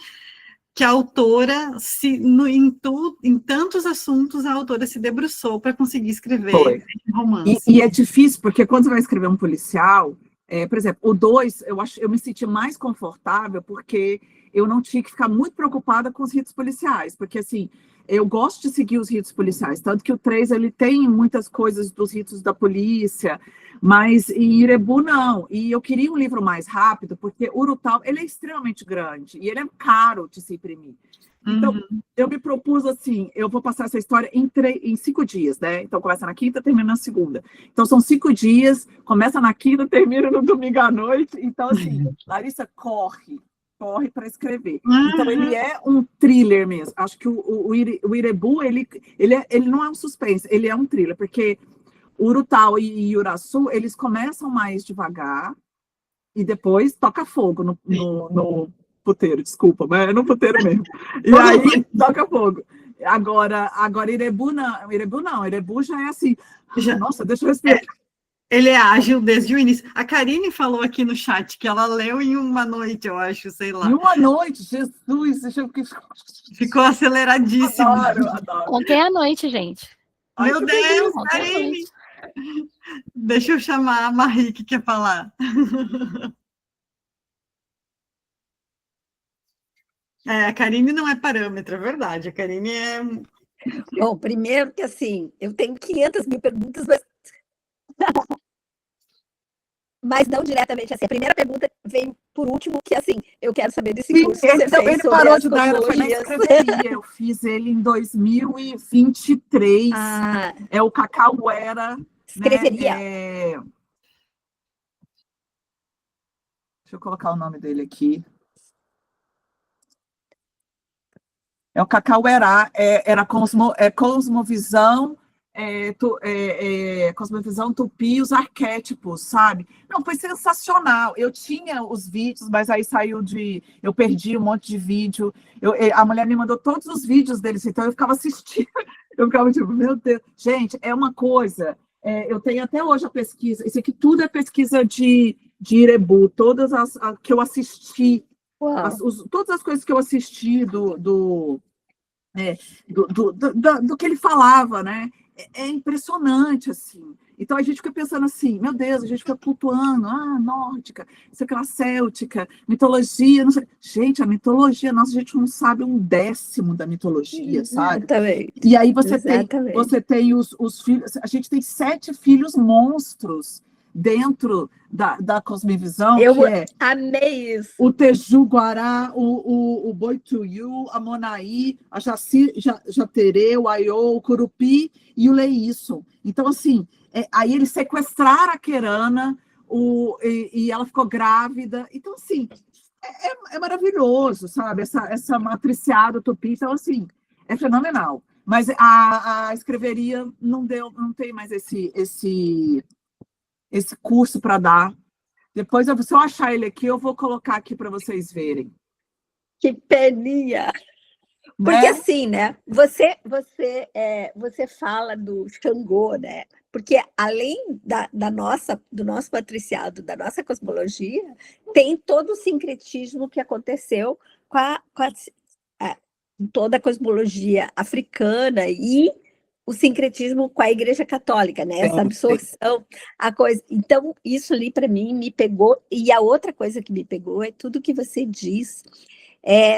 S1: a autora, em tantos assuntos, a autora se debruçou para conseguir escrever romance.
S3: E é difícil, porque quando você vai escrever um policial, por exemplo, o 2, eu me senti mais confortável, porque eu não tinha que ficar muito preocupada com os ritos policiais, porque, assim, eu gosto de seguir os ritos policiais, tanto que o 3, ele tem muitas coisas dos ritos da polícia, mas em Irebu não, e eu queria um livro mais rápido, porque Urutau, ele é extremamente grande, e ele é caro de se imprimir. Então, eu me propus assim, eu vou passar essa história em 5 dias, né? Então, começa na quinta, termina na segunda. Então, são 5 dias, começa na quinta, termina no domingo à noite. Então, assim, Larissa corre para escrever. Então, ele é um thriller mesmo. Acho que o Irebu, ele não é um suspense, ele é um thriller, porque Urutau e Iuraçu, eles começam mais devagar e depois toca fogo no puteiro, desculpa, mas é no puteiro mesmo. E aí toca fogo. Agora Irebu não, Irebu já é assim, nossa, deixa eu respirar.
S1: Ele é ágil desde o início. A Karine falou aqui no chat que ela leu em uma noite, eu acho, sei lá.
S3: Em uma noite, Jesus,
S1: ficou aceleradíssimo.
S3: Adoro.
S6: Ontem à noite, gente.
S1: Meu Deus, Karine! Deixa eu chamar a Marie que quer falar. A Karine não é parâmetro, é verdade. A Karine é...
S7: Bom, primeiro que, assim, eu tenho 500 mil perguntas, mas não diretamente assim. A primeira pergunta vem por último, que, assim, eu quero saber desse curso que você fez sobre
S3: parou
S7: as
S3: de dar, eu fiz ele em 2023. É o Cacauera.
S7: Escreveria.
S3: Né? Deixa eu colocar o nome dele aqui. É o Cacauerá, era cosmovisão, cosmovisão tupi, os arquétipos, sabe? Não, foi sensacional. Eu tinha os vídeos, mas aí eu perdi um monte de vídeo. A mulher me mandou todos os vídeos deles, então eu ficava assistindo, eu ficava tipo, meu Deus. Gente, é uma coisa, eu tenho até hoje a pesquisa, isso aqui tudo é pesquisa de Irebu, todas as que eu assisti, todas as coisas que eu assisti do que ele falava, né? É impressionante, assim. Então a gente fica pensando assim, meu Deus, a gente fica flutuando, nórdica, isso aquela céltica, mitologia, não sei. Gente, a mitologia, nossa, a gente não sabe 1/10 da mitologia, sabe?
S7: Exatamente.
S3: E aí você
S7: Exatamente.
S3: tem os filhos, a gente tem 7 filhos monstros dentro da cosmovisão,
S7: Eu
S3: que é
S7: amei isso.
S3: o Teju Guará, o Boituyu, a Monaí, a Jaterê, o Aiô, o Curupi e o Leisson. Então, assim, aí eles sequestraram a Querana e ela ficou grávida. Então, assim, é maravilhoso, sabe? Essa matriciada tupi. Então, assim, é fenomenal. Mas a escreveria não tem mais esse curso para dar. Depois, se eu achar ele aqui, eu vou colocar aqui para vocês verem.
S7: Que peninha!
S3: Né?
S7: Porque assim, né? Você fala do Xangô, né? Porque além do nosso patriciado, da nossa cosmologia, tem todo o sincretismo que aconteceu com toda a cosmologia africana e o sincretismo com a Igreja Católica, né? Essa absorção, a coisa. Então, isso ali para mim me pegou. E a outra coisa que me pegou é tudo que você diz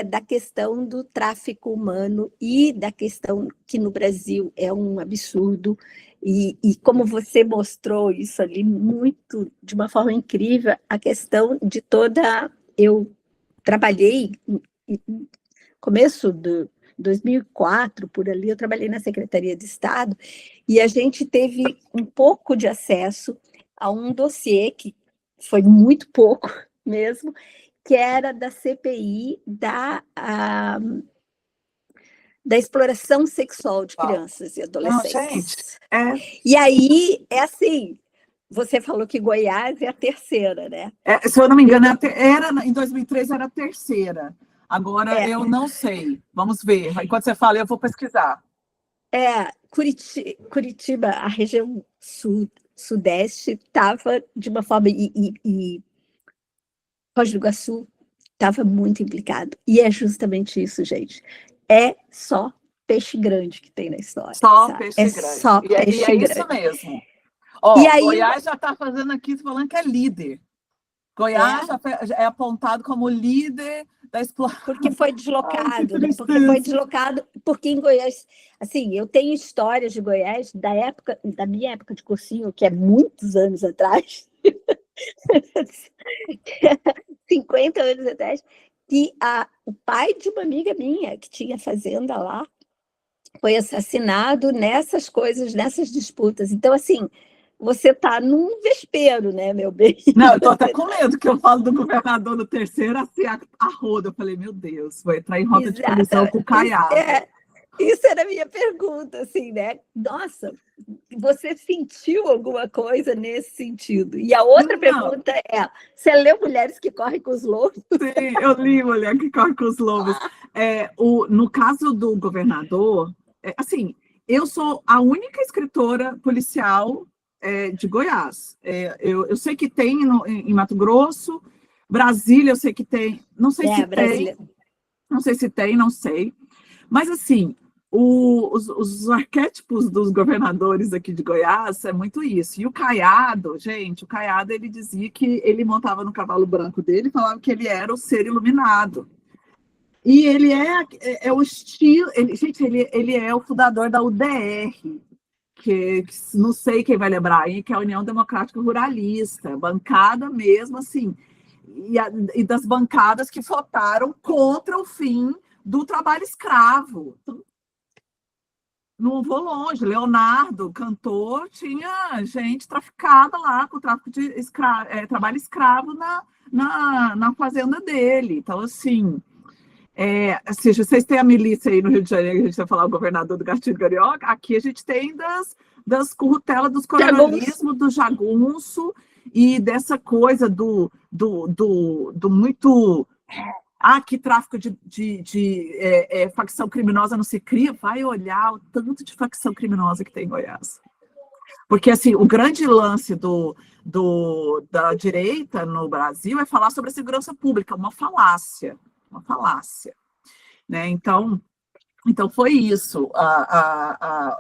S7: da questão do tráfico humano e da questão que no Brasil é um absurdo. E como você mostrou isso ali muito, de uma forma incrível, a questão de toda. Eu trabalhei no começo do 2004, por ali, eu trabalhei na Secretaria de Estado e a gente teve um pouco de acesso a um dossiê, que foi muito pouco mesmo, que era da CPI da exploração sexual de crianças e adolescentes. E aí, assim, você falou que Goiás é a terceira, né?
S3: Se eu não me engano, em 2003 era a terceira. Agora eu não sei. Vamos ver. Enquanto você fala, eu vou pesquisar.
S7: Curitiba, a região sudeste, estava de uma forma. E Foz do Iguaçu estava muito implicado. E é justamente isso, gente. É só peixe grande que tem na história.
S3: Só peixe grande.
S7: Só peixe grande.
S3: Isso mesmo. Goiás já está fazendo aqui, falando que é líder. Goiás já é apontado como líder da exploração.
S7: Porque foi deslocado, né? Porque foi deslocado, porque em Goiás, assim, eu tenho histórias de Goiás da minha época de cursinho, que é muitos anos atrás, 50 anos atrás, que o pai de uma amiga minha, que tinha fazenda lá, foi assassinado nessas coisas, nessas disputas. Então, assim, você está num vespeiro, né, meu bem?
S3: Não, eu estou até com medo, que eu falo do governador no terceiro, assim, a roda. Eu falei, meu Deus, vou entrar em rota de colisão com o Caiado.
S7: Isso era a minha pergunta, assim, né? Nossa, você sentiu alguma coisa nesse sentido? E a outra pergunta é, você leu Mulheres que Correm com os Lobos?
S3: Sim, eu li Mulher que Corre com os Lobos. No caso do governador, assim, eu sou a única escritora policial de Goiás. Eu sei que tem em Mato Grosso, Brasília, eu sei que tem, não sei se
S7: Brasília.
S3: tem, não sei se tem, não sei. Mas, assim, os arquétipos dos governadores aqui de Goiás é muito isso. E o Caiado, gente, ele dizia que ele montava no cavalo branco dele e falava que ele era o ser iluminado. E ele é o estilo... Ele é o fundador da UDR, que não sei quem vai lembrar aí, que é a União Democrática Ruralista, bancada mesmo, assim, e das bancadas que votaram contra o fim do trabalho escravo. Não vou longe, Leonardo, cantor, tinha gente traficada lá com o tráfico de trabalho escravo na fazenda dele. Então, assim, Assim, vocês têm a milícia aí no Rio de Janeiro, a gente vai falar o governador do Gatilho Carioca, aqui a gente tem das currutelas, dos coronelismo, do jagunço, e dessa coisa do muito... que tráfico de facção criminosa não se cria. Vai olhar o tanto de facção criminosa que tem em Goiás. Porque, assim, o grande lance da direita no Brasil é falar sobre a segurança pública, uma falácia, né? Então foi isso.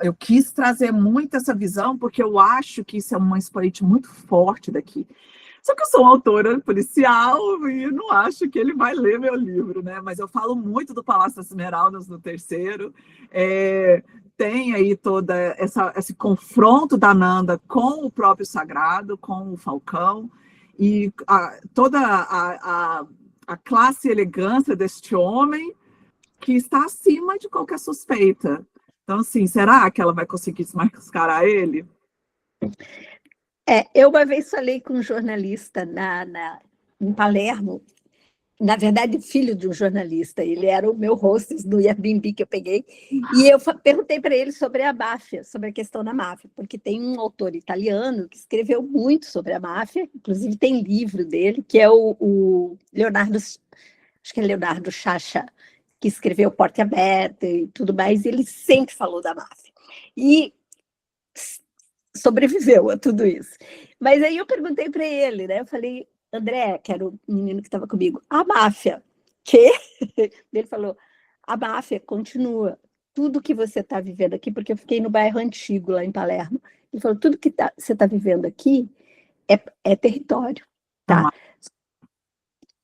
S3: Eu quis trazer muito essa visão, porque eu acho que isso é um expoente muito forte daqui. Só que eu sou uma autora policial e não acho que ele vai ler meu livro, né? Mas eu falo muito do Palácio das Esmeraldas no terceiro. Tem aí todo esse confronto da Nanda com o próprio Sagrado, com o Falcão, e toda a classe e elegância deste homem que está acima de qualquer suspeita. Então, assim, será que ela vai conseguir desmascarar ele?
S7: Eu uma vez falei com um jornalista em Palermo, na verdade, filho de um jornalista, ele era o meu hostess no Airbnb que eu peguei, e eu perguntei para ele sobre a máfia, sobre a questão da máfia, porque tem um autor italiano que escreveu muito sobre a máfia, inclusive tem livro dele, que é o Leonardo, acho que é Leonardo Sciascia, que escreveu Porta Aberta e tudo mais, e ele sempre falou da máfia. E sobreviveu a tudo isso. Mas aí eu perguntei para ele, né? Eu falei, André, que era o menino que estava comigo, a máfia, que? Ele falou, a máfia continua. Tudo que você está vivendo aqui, porque eu fiquei no bairro antigo, lá em Palermo, ele falou, tudo que você está vivendo aqui é território, tá?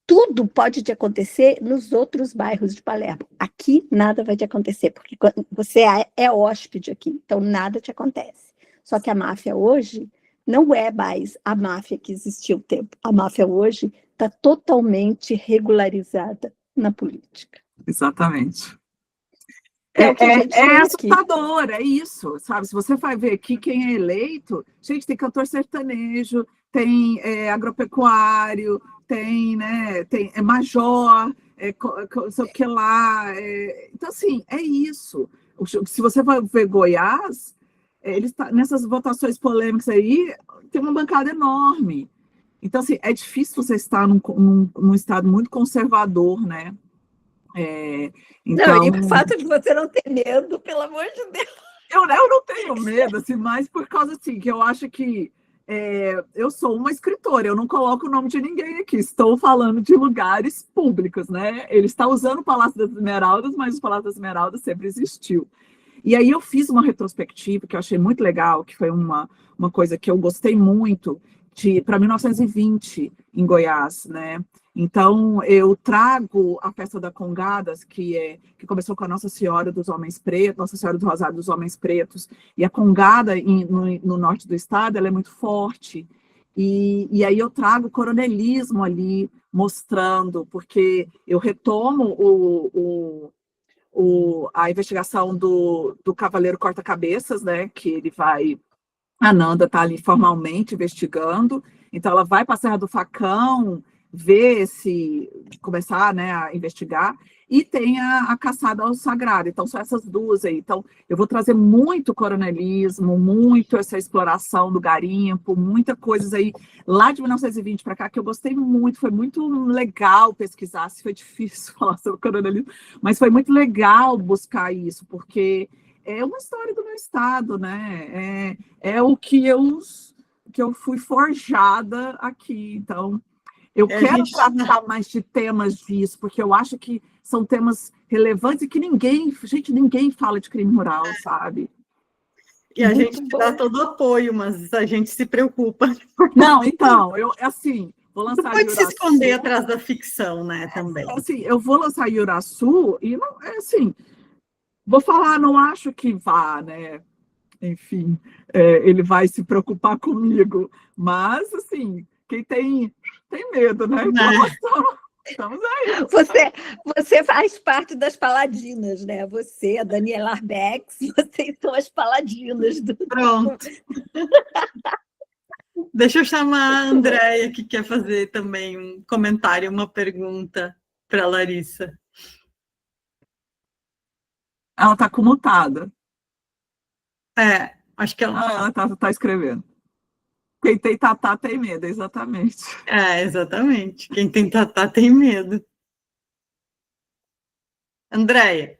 S7: Tudo pode te acontecer nos outros bairros de Palermo. Aqui nada vai te acontecer, porque você é hóspede aqui, então nada te acontece. Só que a máfia hoje não é mais a máfia que existia o tempo. A máfia hoje está totalmente regularizada na política.
S3: Exatamente.
S7: É
S3: assustador, é isso, sabe? Se você vai ver aqui quem é eleito, gente, tem cantor sertanejo, tem agropecuário, tem, né, tem major, sei o que lá. Então, assim, é isso. Se você vai ver Goiás, nessas votações polêmicas aí, tem uma bancada enorme. Então, assim, é difícil você estar num estado muito conservador, né?
S7: Então... Não, e o fato de você não ter medo, pelo amor de Deus.
S3: Eu não tenho medo, assim, mas por causa, assim, que eu acho que eu sou uma escritora, eu não coloco o nome de ninguém aqui, estou falando de lugares públicos, né? Ele está usando o Palácio das Esmeraldas, mas o Palácio das Esmeraldas sempre existiu. E aí eu fiz uma retrospectiva que eu achei muito legal, que foi uma coisa que eu gostei muito, para 1920, em Goiás, né? Então, eu trago a festa da Congadas, que começou com a Nossa Senhora dos Homens Pretos, Nossa Senhora do Rosário dos Homens Pretos, e a Congada no norte do estado, ela é muito forte, e aí eu trago o coronelismo ali, mostrando, porque eu retomo a investigação do Cavaleiro Corta-Cabeças, né, que a Nanda está ali formalmente investigando, então ela vai para a Serra do Facão, começar, né, a investigar, e tem a caçada ao sagrado. Então são essas duas aí. Então eu vou trazer muito coronelismo, muito essa exploração do garimpo, muita coisas aí lá de 1920 para cá que eu gostei muito, foi muito legal pesquisar, se foi difícil falar sobre coronelismo, mas foi muito legal buscar isso, porque é uma história do meu estado, né? É o que eu fui forjada aqui. Então, eu quero tratar mais de temas disso, porque eu acho que são temas relevantes e que ninguém fala de crime rural, sabe?
S1: E a gente dá todo o apoio, mas a gente se preocupa.
S3: Não, então, vou lançar
S1: Não pode se esconder atrás da ficção, né, também.
S3: Assim, eu vou lançar Iuraçu e, vou falar, não acho que vá, né? Enfim, ele vai se preocupar comigo, mas, assim, quem tem medo, né? Então, estamos aí.
S7: Você faz parte das paladinas, né? Você, a Daniela Arbex, vocês são as paladinas do...
S1: Pronto. Deixa eu chamar a Andréia, que quer fazer também um comentário, uma pergunta para a Larissa.
S3: Ela está comutada.
S1: Acho que ela...
S3: ela tá escrevendo. Quem tem tatá tem medo, exatamente.
S1: Exatamente. Quem tem tatá tem medo. Andréia.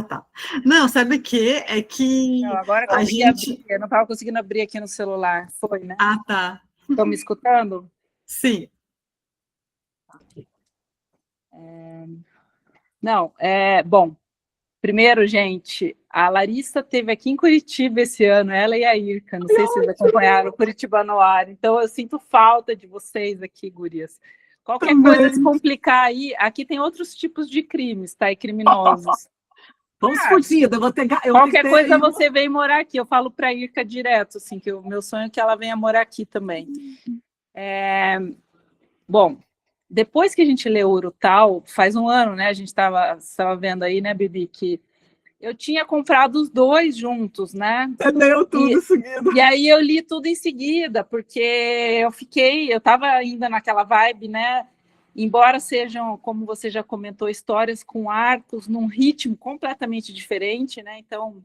S1: Tá. Não, sabe o quê? É que
S6: Não, agora
S1: a gente...
S6: abrir, eu não estava conseguindo abrir aqui no celular. Foi, né?
S1: Tá.
S6: Estão me escutando?
S1: Sim.
S6: Não, bom, primeiro, gente, a Larissa esteve aqui em Curitiba esse ano, ela e a Irka, não sei se vocês acompanharam o Curitiba no ar, então eu sinto falta de vocês aqui, gurias. Qualquer coisa se complicar aí, aqui tem outros tipos de crimes, tá? E criminosos.
S3: Vamos fugir, eu vou ter...
S6: Qualquer coisa você vem morar aqui, eu falo para a Irka direto, assim, que o meu sonho é que ela venha morar aqui também. Bom, depois que a gente leu Urutau, faz um ano, né? A gente estava vendo aí, né, Bibi, que eu tinha comprado os dois juntos, né?
S3: Você leu tudo em seguida.
S6: E aí eu li tudo em seguida, porque eu estava ainda naquela vibe, né? Embora sejam, como você já comentou, histórias com arcos num ritmo completamente diferente, né? Então,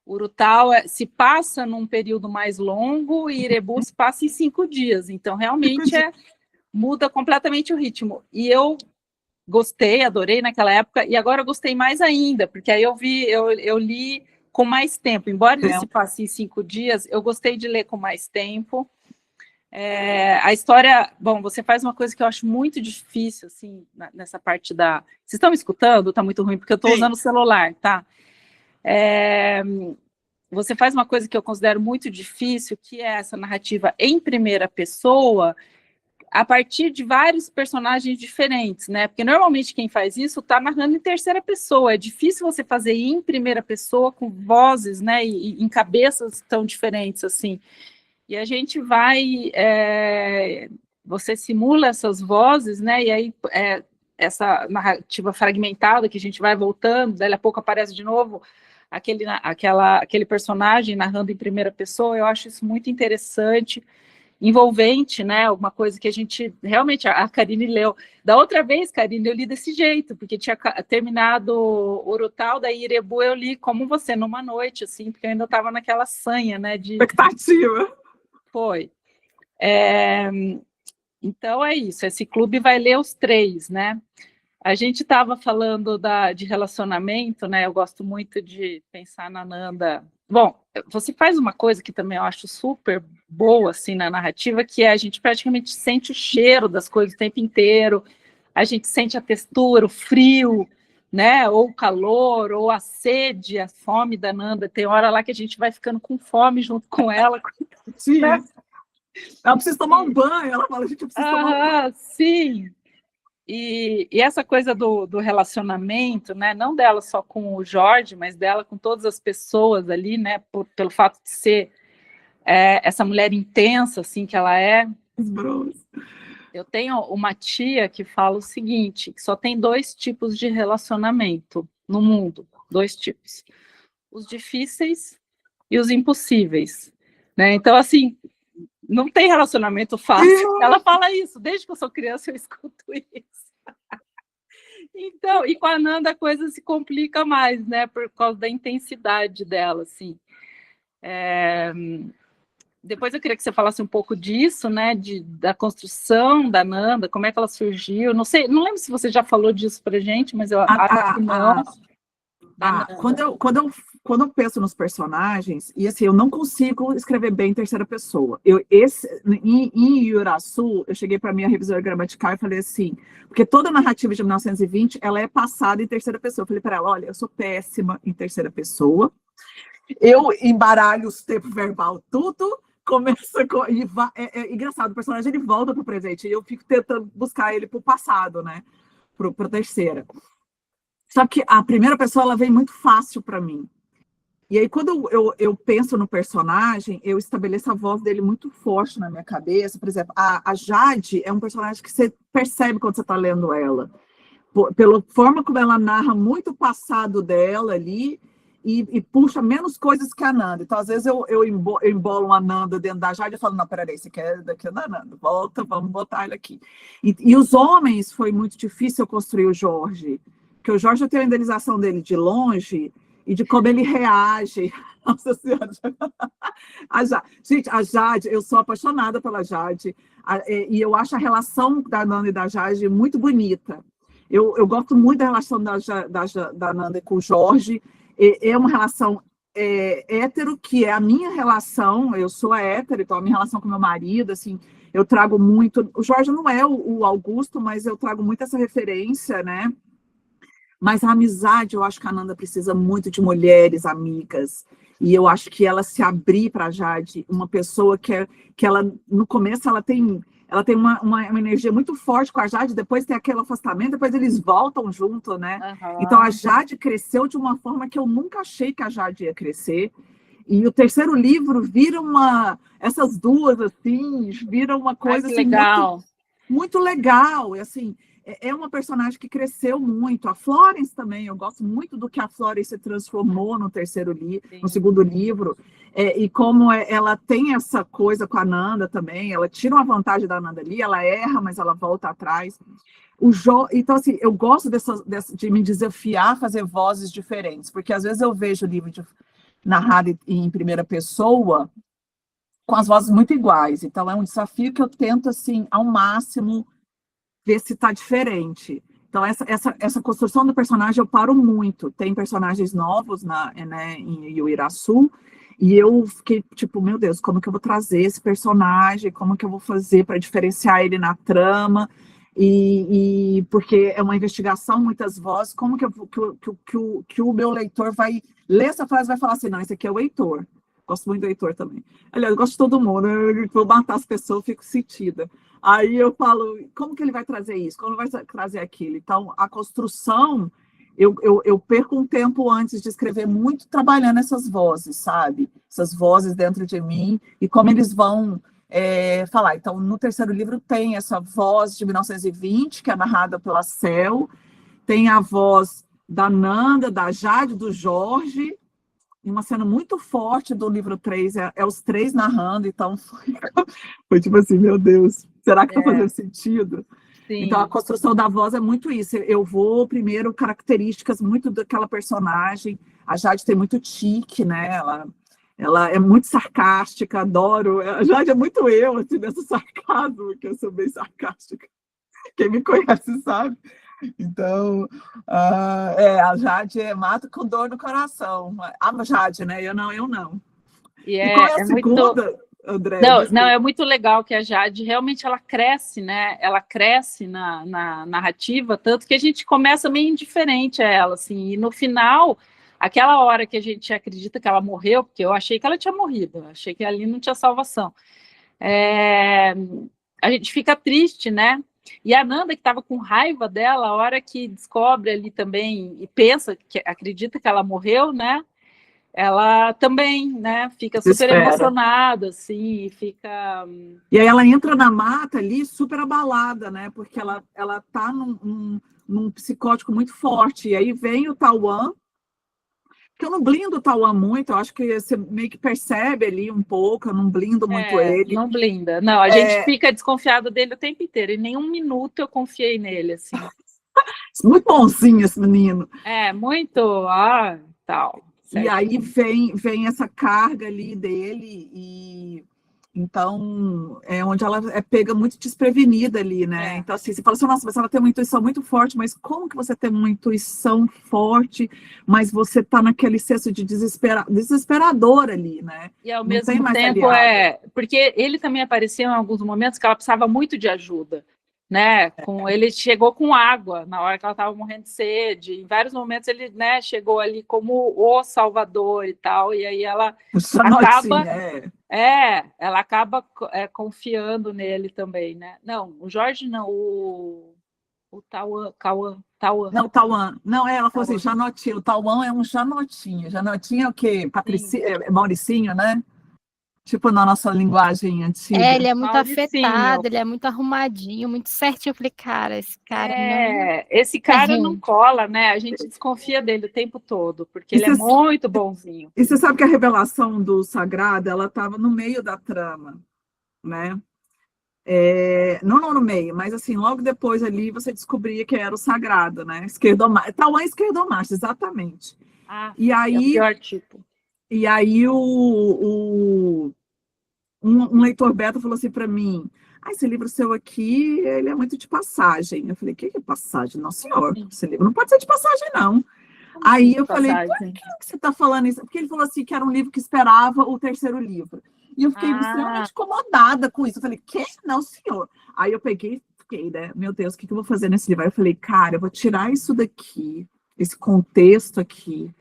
S6: Urutau se passa num período mais longo e Irebu se passa em 5 dias. Então, realmente muda completamente o ritmo. E eu gostei, adorei naquela época, e agora eu gostei mais ainda, porque aí eu li com mais tempo. Embora ele se passe em 5 dias, eu gostei de ler com mais tempo. A história... Bom, você faz uma coisa que eu acho muito difícil, assim, nessa parte da... Vocês estão me escutando? Tá muito ruim, porque eu estou usando o celular, tá? Você faz uma coisa que eu considero muito difícil, que é essa narrativa em primeira pessoa, a partir de vários personagens diferentes, né? Porque normalmente quem faz isso está narrando em terceira pessoa. É difícil você fazer em primeira pessoa com vozes, né? E em cabeças tão diferentes assim. E a gente vai, você simula essas vozes, né? E aí essa narrativa fragmentada que a gente vai voltando, daí a pouco aparece de novo aquele personagem narrando em primeira pessoa. Eu acho isso muito interessante, envolvente, né? Alguma coisa que a gente realmente, a Karine leu. Da outra vez, Karine, eu li desse jeito, porque tinha terminado Urutau, daí Irebu eu li como você, numa noite, assim, porque eu ainda estava naquela sanha, né? De
S3: expectativa.
S6: Foi. Então é isso, esse clube vai ler os 3, né? A gente estava falando de relacionamento, né? Eu gosto muito de pensar na Nanda. Bom, você faz uma coisa que também eu acho super boa, assim, na narrativa, que é a gente praticamente sente o cheiro das coisas o tempo inteiro, a gente sente a textura, o frio, né? Ou o calor, ou a sede, a fome da Nanda. Tem hora lá que a gente vai ficando com fome junto com ela.
S3: Sim.
S6: Né?
S3: Ela precisa tomar um banho, ela fala, a gente precisa tomar um banho.
S6: Sim. E essa coisa do relacionamento, né, não dela só com o Jorge, mas dela com todas as pessoas ali, né, pelo fato de ser essa mulher intensa, assim, que ela é. Eu tenho uma tia que fala o seguinte, que só tem 2 tipos de relacionamento no mundo, 2 tipos, os difíceis e os impossíveis, né, então, assim, não tem relacionamento fácil. Ela fala isso, desde que eu sou criança eu escuto isso. Então, e com a Nanda a coisa se complica mais, né, por causa da intensidade dela, assim. Depois eu queria que você falasse um pouco disso, né, da construção da Nanda, como é que ela surgiu, não sei, não lembro se você já falou disso pra gente, mas eu acho que não.
S3: Quando eu penso nos personagens, e assim, eu não consigo escrever bem em terceira pessoa. Em Iuraçu, eu cheguei para minha revisora gramatical e falei assim, porque toda a narrativa de 1920, ela é passada em terceira pessoa. Eu falei para ela, olha, eu sou péssima em terceira pessoa, eu embaralho os tempos verbal tudo, começa com... É engraçado, o personagem ele volta para o presente, e eu fico tentando buscar ele para o passado, né, para terceira. Só que a primeira pessoa, ela vem muito fácil para mim. E aí, quando eu penso no personagem, eu estabeleço a voz dele muito forte na minha cabeça. Por exemplo, a Jade é um personagem que você percebe quando você está lendo ela. Pela forma como ela narra muito o passado dela ali e puxa menos coisas que a Nanda. Então, às vezes, eu embolo uma Nanda dentro da Jade e falo, não, peraí, você quer daqui da Nanda? Volta, vamos botar ele aqui. E os homens, foi muito difícil eu construir o Jorge. Porque o Jorge, eu tenho a idealização dele de longe e de como ele reage. Nossa Senhora. Gente, a Jade, eu sou apaixonada pela Jade, e eu acho a relação da Nanda e da Jade muito bonita. Eu gosto muito da relação da Nanda com o Jorge. É uma relação hétero, que é a minha relação. Eu sou hétero, então a minha relação com meu marido, assim, eu trago muito. O Jorge não é o Augusto, mas eu trago muito essa referência, né? Mas a amizade, eu acho que a Nanda precisa muito de mulheres amigas. E eu acho que ela se abrir para a Jade, uma pessoa que ela, no começo, ela tem uma energia muito forte com a Jade, depois tem aquele afastamento, depois eles voltam junto, né?
S6: Aham.
S3: Então a Jade cresceu de uma forma que eu nunca achei que a Jade ia crescer. E o terceiro livro vira essas duas, assim, viram uma coisa
S6: que
S3: assim,
S6: legal.
S3: muito legal. E, assim, é uma personagem que cresceu muito. A Florence também, eu gosto muito do que a Florence se transformou no segundo livro. E como ela tem essa coisa com a Nanda também, ela tira uma vantagem da Nanda ali, ela erra, mas ela volta atrás. Então, assim, eu gosto de me desafiar a fazer vozes diferentes, porque às vezes eu vejo o livro narrado em primeira pessoa com as vozes muito iguais. Então, é um desafio que eu tento, assim, ao máximo, ver se está diferente. Então, essa construção do personagem eu paro muito. Tem personagens novos em Uiraçu, e eu fiquei tipo, meu Deus, como que eu vou trazer esse personagem? Como que eu vou fazer para diferenciar ele na trama? E porque é uma investigação, muitas vozes, como que o meu leitor vai ler essa frase e vai falar assim, não, esse aqui é o Heitor. Gosto muito do Heitor também. Aliás, eu gosto de todo mundo, eu vou matar as pessoas, eu fico sentida. Aí eu falo, como que ele vai trazer isso? Como ele vai trazer aquilo? Então, a construção, eu perco um tempo antes de escrever muito trabalhando essas vozes, sabe? Essas vozes dentro de mim e como eles vão falar. Então, no terceiro livro tem essa voz de 1920, que é narrada pela Cel, tem a voz da Nanda, da Jade, do Jorge, e uma cena muito forte do livro 3, os três narrando, então foi tipo assim, meu Deus, será que está fazendo sentido?
S6: Sim.
S3: Então, a construção da voz é muito isso. Eu vou, primeiro, características muito daquela personagem. A Jade tem muito tique, né? Ela é muito sarcástica, adoro. A Jade é muito eu, assim, nesse sarcasmo, que eu sou bem sarcástica. Quem me conhece sabe. Então, a Jade mata com dor no coração. A Jade, né? Eu não.
S6: E
S3: qual é a segunda,
S6: muito...
S3: André?
S6: Não, é muito legal que a Jade realmente ela cresce, né? Ela cresce na narrativa, tanto que a gente começa meio indiferente a ela, assim, e no final, aquela hora que a gente acredita que ela morreu, porque eu achei que ela tinha morrido, achei que ali não tinha salvação. A gente fica triste, né? E a Nanda, que estava com raiva dela, a hora que descobre ali também e pensa, acredita que ela morreu, né? Ela também, né, fica super emocionada, assim, fica...
S3: E aí ela entra na mata ali super abalada, né, porque ela tá num psicótico muito forte, e aí vem o Tauan, que eu não blindo o Tauan muito, eu acho que você meio que percebe ali um pouco, eu não blindo muito ele.
S6: Não blinda, não, a gente fica desconfiado dele o tempo inteiro, em nenhum minuto eu confiei nele, assim.
S3: Muito bonzinho esse menino.
S6: Muito, tal...
S3: Certo. E aí vem essa carga ali dele, e então é onde ela pega muito desprevenida ali, né? Então, assim, você fala assim, nossa, mas ela tem uma intuição muito forte, mas como que você tem uma intuição forte, mas você tá naquele senso de desesperador ali, né?
S6: E ao mesmo tempo porque ele também apareceu em alguns momentos que ela precisava muito de ajuda. Né? Ele chegou com água na hora que ela estava morrendo de sede. Em vários momentos ele, né, chegou ali como o salvador e tal. E aí ela acaba confiando nele também, né? Não, o Jorge não, o Tauan.
S3: Não, Tauan. Não, ela falou assim, Janotinho. O Tauan é um Janotinho. Janotinho é o quê? Mauricinho, né? Tipo na nossa linguagem antiga.
S8: Ele é muito afetado, ele é muito arrumadinho, muito certinho. Eu falei, cara, esse cara não...
S6: Esse cara não cola, né? A gente desconfia dele o tempo todo, porque ele é muito bonzinho.
S3: E você sabe que a revelação do Sagrado, ela estava no meio da trama, né? Não no meio, mas assim, logo depois ali você descobria que era o sagrado, né? Tauan esquerdomacho, exatamente. E
S6: É o
S3: aí,
S6: pior tipo.
S3: um leitor beta falou assim para mim: esse livro seu aqui, ele é muito de passagem. Eu falei: que é passagem? Não, senhor, esse livro não pode ser de passagem, não. Aí eu falei: por que você está falando isso? Porque ele falou assim que era um livro que esperava o terceiro livro. E eu fiquei extremamente incomodada com isso. Eu falei: que? Não, senhor. Aí eu fiquei, né? Meu Deus, o que eu vou fazer nesse livro? Aí eu falei: cara, eu vou tirar isso daqui, esse contexto aqui,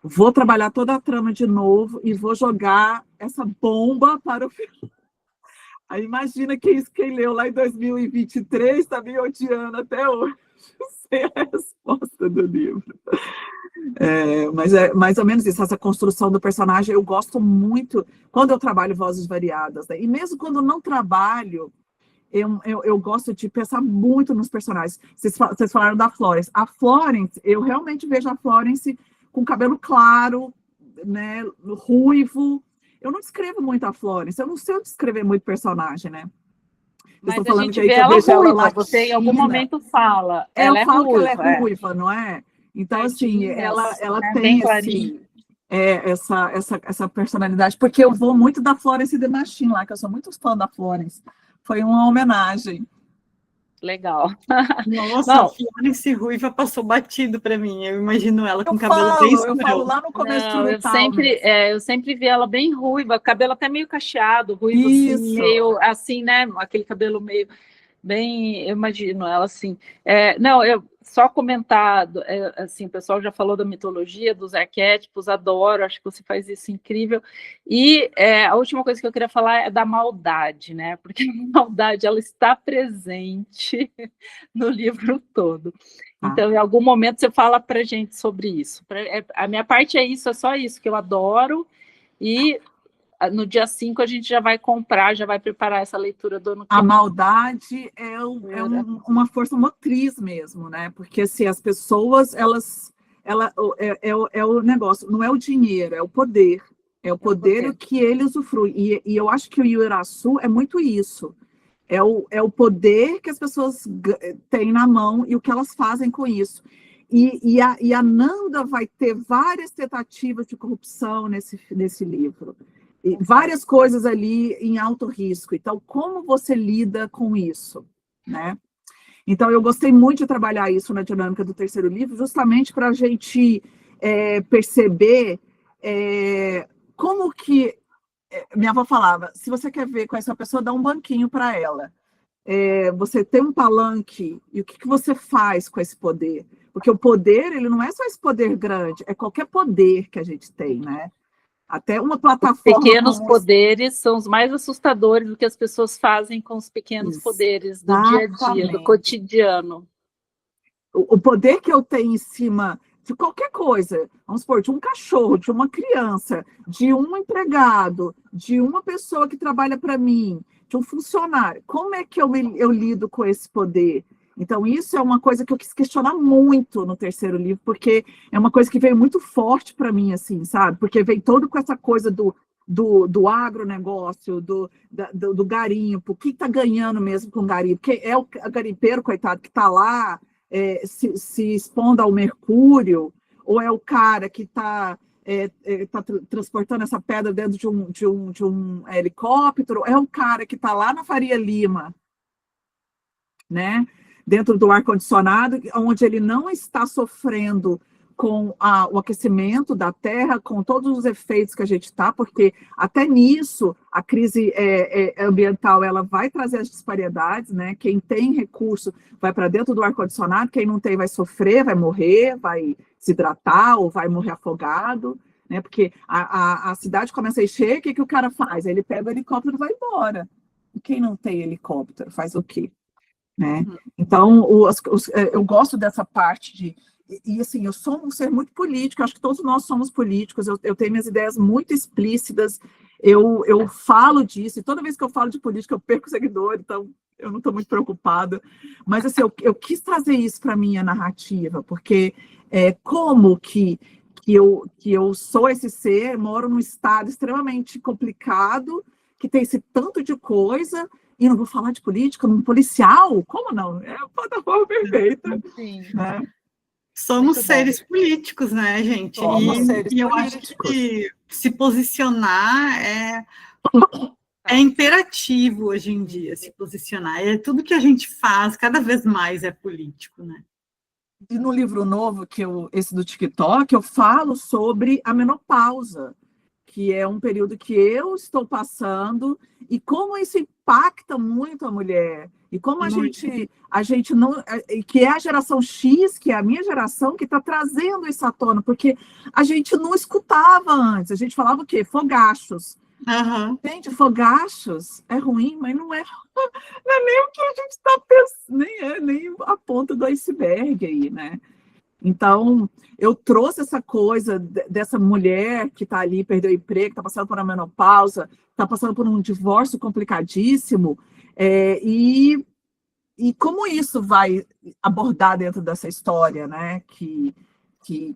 S3: vou trabalhar toda a trama de novo e vou jogar essa bomba para o final. Aí imagina quem leu lá em 2023 está me odiando até hoje. Sei a resposta do livro. Mas é mais ou menos isso, essa construção do personagem. Eu gosto muito quando eu trabalho vozes variadas, né? E mesmo quando não trabalho, eu gosto de pensar muito nos personagens. Vocês falaram da Florence. A Florence, eu realmente vejo a Florence com cabelo claro, né, ruivo. Eu não descrevo muito a Florence, eu não sei descrever muito personagem, né?
S6: Mas a gente vê ela ruiva, você em algum momento fala.
S3: Eu falo
S6: ruiva,
S3: que ela é ruiva, não é? Então, assim, ela tem essa personalidade, porque eu vou muito da Florence The Machine lá, que eu sou muito fã da Florence. Foi uma homenagem.
S6: Legal.
S1: Nossa, a Florence ruiva passou batido para mim. Eu imagino ela com cabelo bem escuro.
S3: Eu falo lá no começo do
S6: eu sempre vi ela bem ruiva, cabelo até meio cacheado, ruivo, assim, meio assim, né? Aquele cabelo meio bem, eu imagino ela assim. Eu só comentar, assim, o pessoal já falou da mitologia, dos arquétipos, adoro, acho que você faz isso incrível. E a última coisa que eu queria falar é da maldade, né? Porque a maldade, ela está presente no livro todo. Então, em algum momento, você fala para a gente sobre isso. A minha parte é só isso, que eu adoro, e no dia 5 a gente já vai comprar, já vai preparar essa leitura do ano que vem.
S3: A maldade é uma força motriz mesmo, né? Porque assim, as pessoas, é o negócio, não é o dinheiro, é o poder. É o poder que ele usufrui. E eu acho que o Iuraçu é muito isso. É o poder que as pessoas têm na mão e o que elas fazem com isso. E a Nanda vai ter várias tentativas de corrupção nesse livro. E várias coisas ali em alto risco. Então, como você lida com isso, né? Então, eu gostei muito de trabalhar isso na dinâmica do terceiro livro, justamente para a gente perceber como que... minha avó falava, se você quer ver com essa pessoa, dá um banquinho para ela. Você tem um palanque, e o que você faz com esse poder? Porque o poder, ele não é só esse poder grande, é qualquer poder que a gente tem, né? Até uma plataforma...
S6: Os pequenos poderes são os mais assustadores do que as pessoas fazem com os pequenos poderes do dia a dia, do cotidiano.
S3: O poder que eu tenho em cima de qualquer coisa, vamos supor, de um cachorro, de uma criança, de um empregado, de uma pessoa que trabalha para mim, de um funcionário, como é que eu lido com esse poder? Então, isso é uma coisa que eu quis questionar muito no terceiro livro, porque é uma coisa que veio muito forte para mim, assim, sabe? Porque veio todo com essa coisa do agronegócio, do garimpo, o que está ganhando mesmo com o garimpo? Porque é o garimpeiro, coitado, que está lá se expondo ao mercúrio, ou é o cara que está transportando essa pedra dentro de um helicóptero, é o cara que está lá na Faria Lima, né? Dentro do ar-condicionado, onde ele não está sofrendo com o aquecimento da Terra, com todos os efeitos que a gente está, porque até nisso a crise ambiental ela vai trazer as disparidades, né? Quem tem recurso vai para dentro do ar-condicionado, quem não tem vai sofrer, vai morrer, vai se hidratar ou vai morrer afogado, né? Porque a cidade começa a encher, o que o cara faz? Ele pega o helicóptero e vai embora. E quem não tem helicóptero faz o quê? Né? Então, eu gosto dessa parte e assim, eu sou um ser muito político, acho que todos nós somos políticos, eu tenho minhas ideias muito explícitas, eu falo disso, e toda vez que eu falo de política eu perco seguidor, então eu não estou muito preocupada, mas assim, eu quis trazer isso para a minha narrativa, porque como que eu sou esse ser, moro num estado extremamente complicado, que tem esse tanto de coisa, E não vou falar de política num policial? Como não? É a plataforma perfeita.
S6: Sim.
S3: Né?
S1: Somos
S6: Muito bom.
S1: seres políticos, né, gente?
S3: Somos seres
S1: E eu acho
S3: políticos.
S1: que se posicionar é imperativo hoje em dia, se posicionar. É tudo que a gente faz, cada vez mais é político, né?
S3: E no livro novo, esse do TikTok, eu falo sobre a menopausa, que é um período que eu estou passando, e como isso impacta muito a mulher, e como a gente não, que é a geração X, que é a minha geração, que está trazendo isso à tona, porque a gente não escutava antes, a gente falava o quê? Fogachos.
S1: Uhum.
S3: Gente, fogachos é ruim, mas não é nem o que a gente está pensando, nem a ponta do iceberg aí, né? Então, eu trouxe essa coisa dessa mulher que está ali, perdeu o emprego, está passando por uma menopausa, está passando por um divórcio complicadíssimo, e como isso vai abordar dentro dessa história, né, que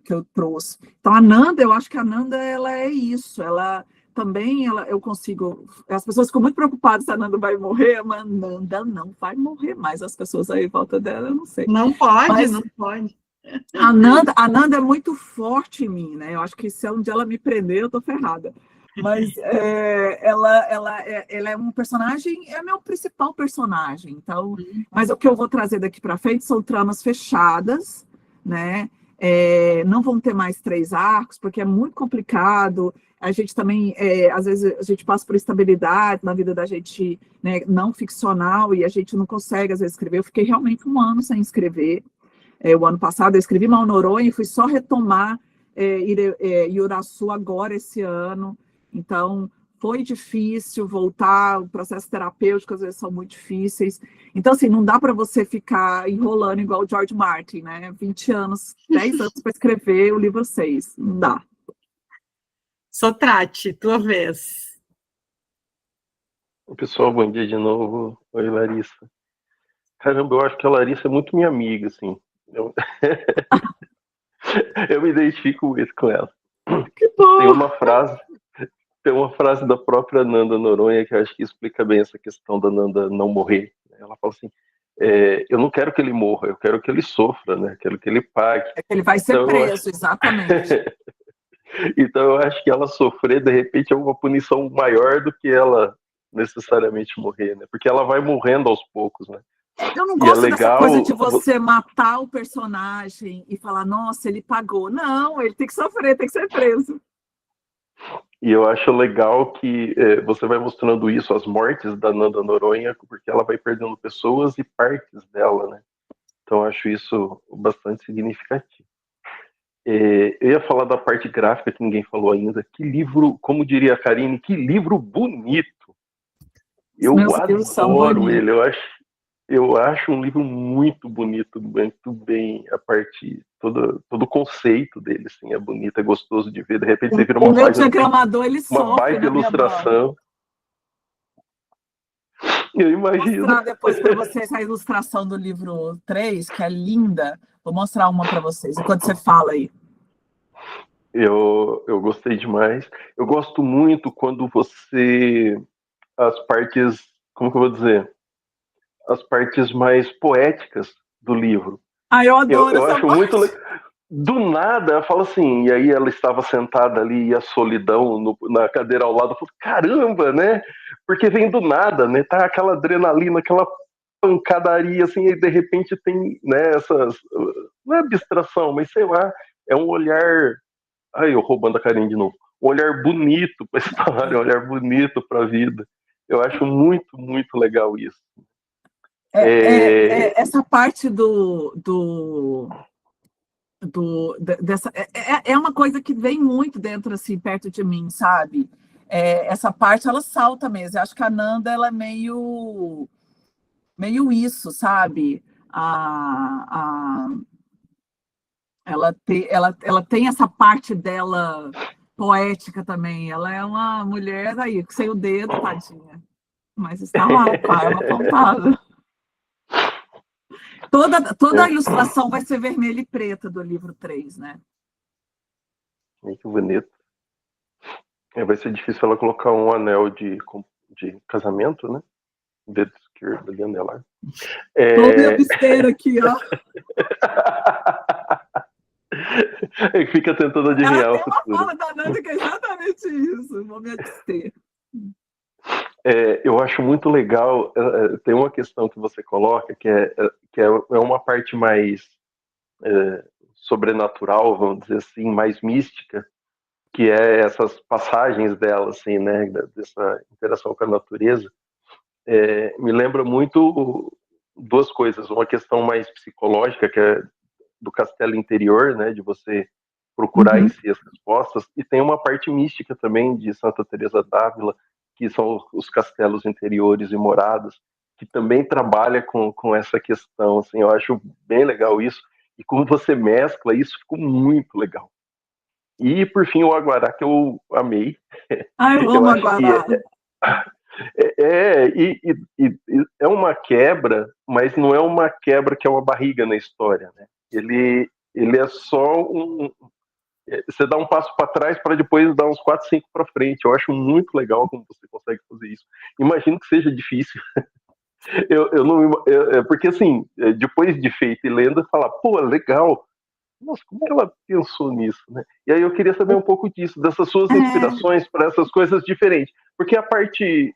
S3: eu trouxe. Então, a Nanda, eu acho que a Nanda, ela é isso, ela também, eu consigo, as pessoas ficam muito preocupadas se a Nanda vai morrer, mas a Nanda não vai morrer mais, as pessoas aí em volta dela, eu não sei.
S1: Não pode,
S3: Mas,
S1: não pode.
S3: A Nanda é muito forte em mim, né? Eu acho que se um dia ela me prender, eu tô ferrada. Mas ela é um personagem, é meu principal personagem. Então, mas o que eu vou trazer daqui para frente são tramas fechadas, né? Não vão ter mais 3 arcos, porque é muito complicado. A gente também, às vezes, a gente passa por instabilidade na vida da gente, né, não ficcional, e a gente não consegue, às vezes, escrever. Eu fiquei realmente 1 ano sem escrever. O ano passado eu escrevi Mal Noronha e fui só retomar Iuraçu agora esse ano. Então, foi difícil voltar, o processo terapêutico às vezes são muito difíceis. Então, assim, não dá para você ficar enrolando igual o George Martin, né? 20 anos, 10 anos para escrever o livro 6. Não dá.
S1: Sotrate, tua vez.
S9: Pessoal, bom dia de novo. Oi, Larissa. Caramba, eu acho que a Larissa é muito minha amiga, assim. Eu me identifico muito com ela.
S3: Que bom!
S9: Tem uma frase da própria Nanda Noronha que eu acho que explica bem essa questão da Nanda não morrer. Ela fala assim, eu não quero que ele morra, eu quero que ele sofra, né? Quero que ele pague.
S3: Ele vai ser preso, exatamente.
S9: Então eu acho que ela sofrer, de repente, é uma punição maior do que ela necessariamente morrer, né? Porque ela vai morrendo aos poucos, né?
S3: Eu não gosto dessa coisa de
S9: legal
S3: você matar o personagem e falar, nossa, ele pagou. Não, ele tem que sofrer, tem que ser preso.
S9: E eu acho legal que você vai mostrando isso, as mortes da Nanda Noronha, porque ela vai perdendo pessoas e partes dela, né? Então eu acho isso bastante significativo. Eu ia falar da parte gráfica que ninguém falou ainda. Que livro, como diria a Karine, que livro bonito. Eu adoro ele, eu acho um livro muito bonito, muito bem, a parte, todo o conceito dele, assim, é bonito, é gostoso de ver, de repente você vira uma
S3: meu
S9: página,
S3: diagramador, ele
S9: uma baita ilustração. Eu imagino.
S3: Vou mostrar depois para vocês a ilustração do livro 3, que é linda. Vou mostrar uma para vocês, enquanto você fala aí.
S9: Eu gostei demais. Eu gosto muito quando as partes, como que eu vou dizer? As partes mais poéticas do livro.
S3: Eu adoro
S9: eu
S3: essa
S9: acho
S3: parte.
S9: Muito do nada, ela fala assim, e aí ela estava sentada ali e a solidão na cadeira ao lado, eu falei, caramba, né? Porque vem do nada, né? Tá aquela adrenalina, aquela pancadaria, assim, e de repente tem, né, não é abstração, mas sei lá, é um olhar, eu roubando a Karine de novo, um olhar bonito para a história, um olhar bonito para a vida. Eu acho muito, muito legal isso.
S3: Essa parte dessa é uma coisa que vem muito dentro, assim, perto de mim, sabe? Essa parte, ela salta mesmo. Eu acho que a Nanda, ela é meio isso, sabe? Ela tem essa parte dela poética também. Ela é uma mulher aí, sem o dedo, tadinha. Mas está lá, com a arma apontada. Toda a ilustração vai ser vermelha e preta do livro 3, né?
S9: Muito bonito. Vai ser difícil ela colocar um anel de casamento, né? dedo esquerdo ali, anelar.
S3: Tô minha besteira aqui, ó.
S9: Fica tentando adivinhar o
S3: Tem uma
S9: futuro.
S3: fala da Nanda que é exatamente isso, vou me abster.
S9: Eu acho muito legal, tem uma questão que você coloca, que é uma parte mais sobrenatural, vamos dizer assim, mais mística, que é essas passagens dela, assim, né, dessa interação com a natureza. Me lembra muito duas coisas, uma questão mais psicológica, que é do castelo interior, né, de você procurar em si as respostas, e tem uma parte mística também de Santa Teresa d'Ávila, que são os castelos interiores e moradas, que também trabalha com essa questão, assim, eu acho bem legal isso, e como você mescla isso, ficou muito legal. E, por fim, o Aguará, que eu amei.
S3: Eu amo Aguará.
S9: É uma quebra, mas não é uma quebra que é uma barriga na história, né? Ele é só você dá um passo para trás para depois dar uns 4, 5 para frente. Eu acho muito legal como você consegue fazer isso. Imagino que seja difícil. Porque assim, depois de feito e lenda, falar, pô, legal. Nossa, como ela pensou nisso, né? E aí eu queria saber um pouco disso, dessas suas inspirações para essas coisas diferentes. Porque a parte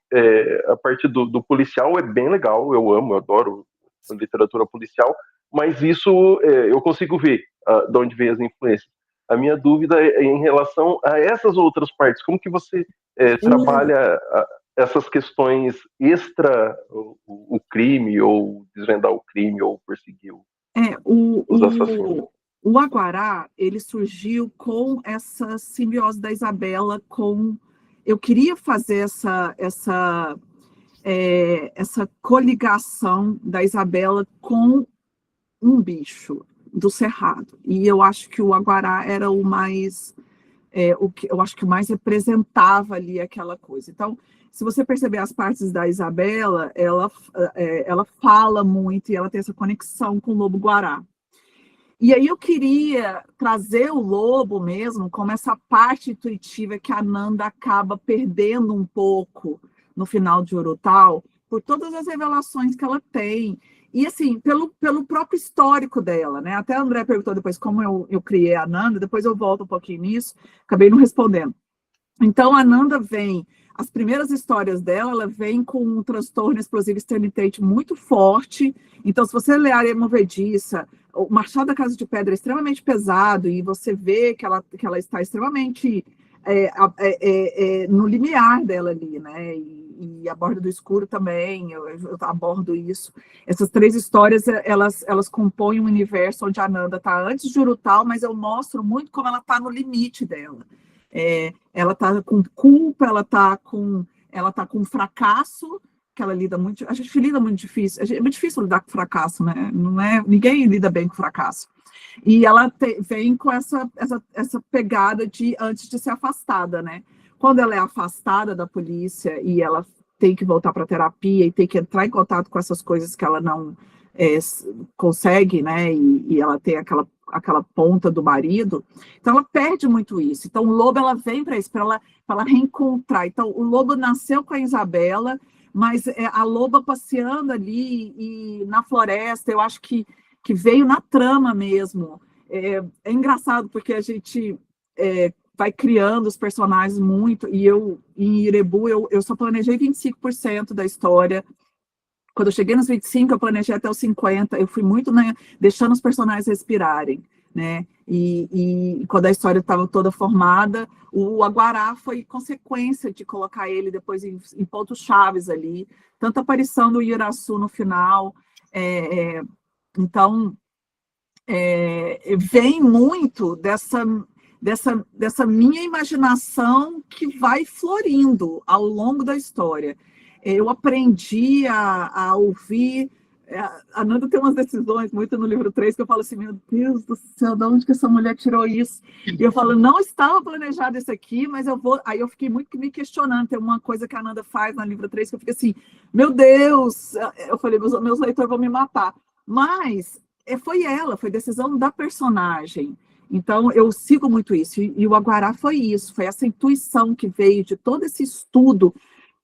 S9: do policial é bem legal, eu amo, eu adoro a literatura policial, mas isso eu consigo ver de onde vem as influências. A minha dúvida é em relação a essas outras partes, como que você trabalha essas questões extra o crime, ou desvendar o crime, ou perseguir os assassinos?
S3: O Aguará, ele surgiu com essa simbiose da Isabela com... Eu queria fazer essa coligação da Isabela com um bicho do Cerrado. E eu acho que o Aguará era o mais... eu acho que mais representava ali aquela coisa. Então, se você perceber as partes da Isabela, ela fala muito e ela tem essa conexão com o lobo-guará. E aí eu queria trazer o lobo mesmo como essa parte intuitiva que a Nanda acaba perdendo um pouco no final de Urutau, por todas as revelações que ela tem. E assim, pelo próprio histórico dela, né? Até a André perguntou depois como eu criei a Nanda, depois eu volto um pouquinho nisso, acabei não respondendo. Então a Nanda vem, as primeiras histórias dela, ela vem com um transtorno explosivo extermitante muito forte. Então, se você ler a Areia Movediça, o Machado da Casa de Pedra é extremamente pesado, e você vê que ela está extremamente no limiar dela ali, né? E a Borda do Escuro também, eu abordo isso. Essas 3 histórias, elas compõem um universo onde a Nanda está antes de Urutau, mas eu mostro muito como ela está no limite dela. Ela está com culpa, ela está com fracasso, que essa lida muito, a gente lida muito difícil, é muito difícil lidar com fracasso, né? Ninguém lida bem com fracasso. E ela vem com essa pegada de antes de ser afastada, né? Quando ela é afastada da polícia e ela tem que voltar para a terapia e tem que entrar em contato com essas coisas que ela não consegue, né? E ela tem aquela ponta do marido, então ela perde muito isso. Então o lobo, ela vem para isso, para ela reencontrar. Então o lobo nasceu com a Isabela, mas a loba passeando ali e na floresta, eu acho que veio na trama mesmo. É engraçado, porque a gente vai criando os personagens muito, e em Irebu, eu só planejei 25% da história. Quando eu cheguei nos 25, eu planejei até os 50, eu fui muito, né, deixando os personagens respirarem, né, e quando a história estava toda formada, o Aguará foi consequência de colocar ele depois em pontos chaves ali, tanta aparição do Ieraçu no final, então, vem muito dessa minha imaginação que vai florindo ao longo da história. Eu aprendi a ouvir. A Nanda tem umas decisões muito no livro 3 que eu falo assim, meu Deus do céu, de onde que essa mulher tirou isso? E eu falo, não estava planejado isso aqui, mas eu vou... Aí eu fiquei muito me questionando. Tem uma coisa que a Nanda faz no livro 3 que eu fico assim, meu Deus! Eu falei, meus leitores vão me matar. Mas foi decisão da personagem. Então, eu sigo muito isso. E o Aguará foi isso, foi essa intuição que veio de todo esse estudo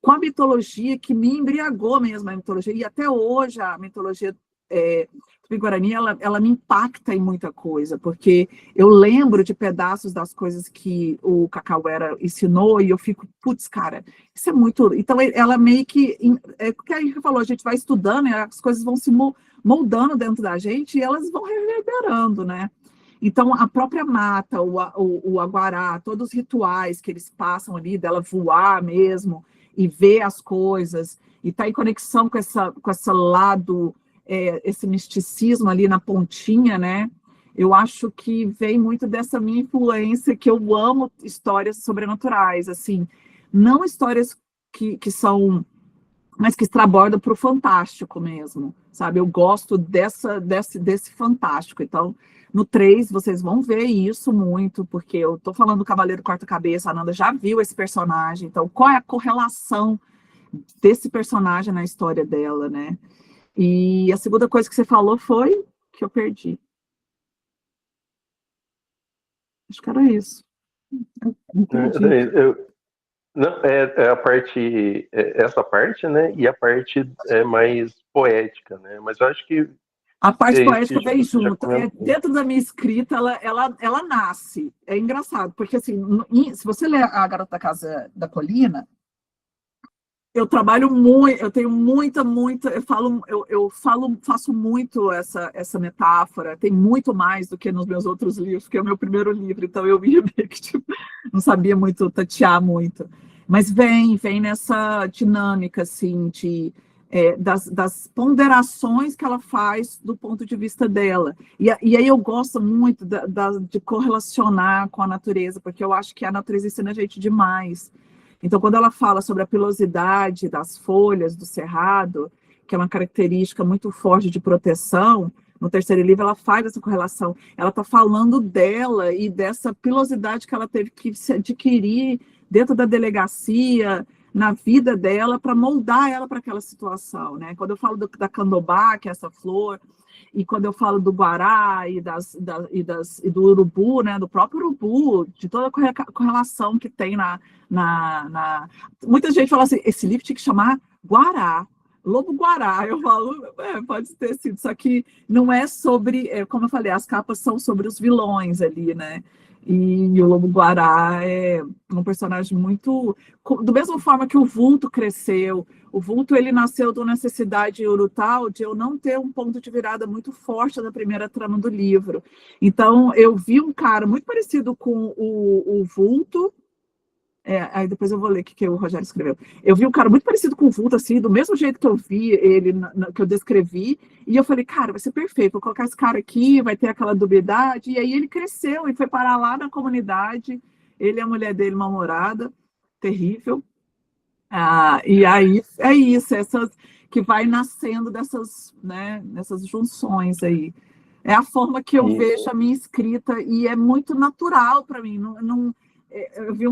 S3: com a mitologia que me embriagou mesmo, a mitologia, e até hoje a mitologia Tupi-Guarani, ela me impacta em muita coisa, porque eu lembro de pedaços das coisas que o Cacauera ensinou, e eu fico, putz, cara, isso é muito... Então, ela meio que... É o que a gente falou, a gente vai estudando, e as coisas vão se moldando dentro da gente, e elas vão reverberando, né? Então, a própria mata, o aguará, todos os rituais que eles passam ali, dela voar mesmo, e ver as coisas, e estar em conexão com esse lado, esse misticismo ali na pontinha, né? Eu acho que vem muito dessa minha influência, que eu amo histórias sobrenaturais, assim, não histórias que são, mas que extrabordam para o fantástico mesmo, sabe? Eu gosto desse fantástico. Então, no 3, vocês vão ver isso muito, porque eu estou falando do Cavaleiro Corta-Cabeça, a Nanda já viu esse personagem, então qual é a correlação desse personagem na história dela, né? E a segunda coisa que você falou foi que eu perdi. Acho que era isso. Eu perdi.
S9: Não, a parte, essa parte, né? E a parte mais poética, né? Mas eu acho que
S3: a parte poética vem
S9: já
S3: junto. Dentro da minha escrita, ela nasce. É engraçado, porque assim, se você ler A Garota da Casa da Colina, eu trabalho muito, eu tenho muita, faço muito essa metáfora, tem muito mais do que nos meus outros livros, que é o meu primeiro livro, então eu ia meio que, tipo, não sabia muito tatear muito. Mas vem nessa dinâmica, assim, das ponderações que ela faz do ponto de vista dela. E aí eu gosto muito de correlacionar com a natureza, porque eu acho que a natureza ensina a gente demais. Então, quando ela fala sobre a pilosidade das folhas do cerrado, que é uma característica muito forte de proteção, no terceiro livro ela faz essa correlação. Ela está falando dela e dessa pilosidade que ela teve que se adquirir dentro da delegacia, na vida dela, para moldar ela para aquela situação, né? Quando eu falo da candobá, que é essa flor, e quando eu falo do guará e do urubu, né, do próprio urubu, de toda a correlação que tem Muita gente fala assim, esse livro tinha que chamar Guará, Lobo-Guará. Eu falo, pode ter sido, só que não é sobre, como eu falei, as capas são sobre os vilões ali, né? E o Lobo-Guará é um personagem muito... Do mesma forma que o Vulto cresceu, o Vulto ele nasceu de uma necessidade urutau de eu não ter um ponto de virada muito forte na primeira trama do livro. Então, eu vi um cara muito parecido com o Vulto, aí depois eu vou ler o que o Rogério escreveu. Eu vi um cara muito parecido com o Vulto, assim, do mesmo jeito que eu vi ele, que eu descrevi, e eu falei, cara, vai ser perfeito, vou colocar esse cara aqui, vai ter aquela dubiedade, e aí ele cresceu e foi parar lá na comunidade, ele e a mulher dele, mal-humorada, terrível. E aí é isso, que vai nascendo dessas junções aí. É a forma que eu vejo a minha escrita, e é muito natural para mim, eu vi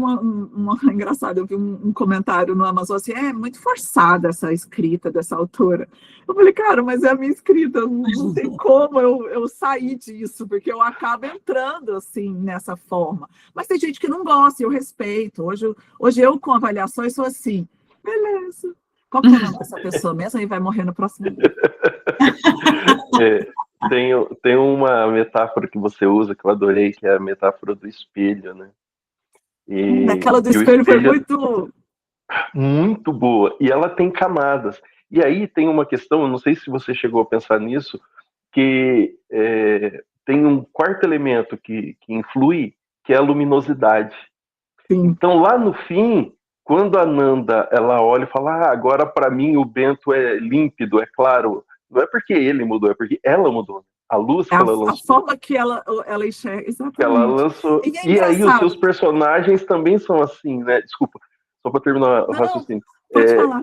S3: engraçado, eu vi um comentário no Amazon assim, é muito forçada essa escrita dessa autora. Eu falei, cara, mas é a minha escrita, não tem como eu sair disso, porque eu acabo entrando assim nessa forma. Mas tem gente que não gosta, e eu respeito. Hoje eu, com avaliações, sou assim, beleza. Qual que é o nome dessa pessoa mesmo? Aí vai morrer no próximo dia.
S9: Tem uma metáfora que você usa, que eu adorei, que é a metáfora do espelho, né?
S3: Aquela do espelho foi
S9: muito boa, e ela tem camadas. E aí tem uma questão, eu não sei se você chegou a pensar nisso, que tem um quarto elemento que influi, que é a luminosidade.
S3: Sim.
S9: Então, lá no fim, quando a Nanda ela olha e fala, agora para mim o Bento é límpido, é claro, não é porque ele mudou, é porque ela mudou. A luz que ela lançou. A
S3: forma que ela enxerga, exatamente.
S9: Que ela lançou. E aí os seus personagens também são assim, né? Desculpa, só para terminar o raciocínio.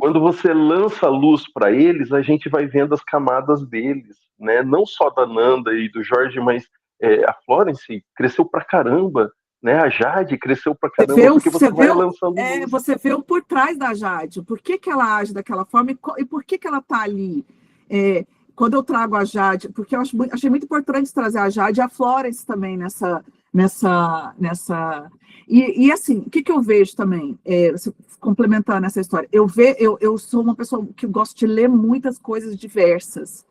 S9: Quando você lança a luz para eles, a gente vai vendo as camadas deles, né? Não só da Nanda e do Jorge, mas a Florence cresceu pra caramba, né? A Jade cresceu pra caramba, porque você vai lançando luz.
S3: Você vê o por trás da Jade, por que ela age daquela forma e por que ela tá ali. Quando eu trago a Jade, porque eu achei muito importante trazer a Jade e a Florence também nessa... E assim, o que eu vejo também, complementando essa história, eu sou uma pessoa que gosto de ler muitas coisas diversas.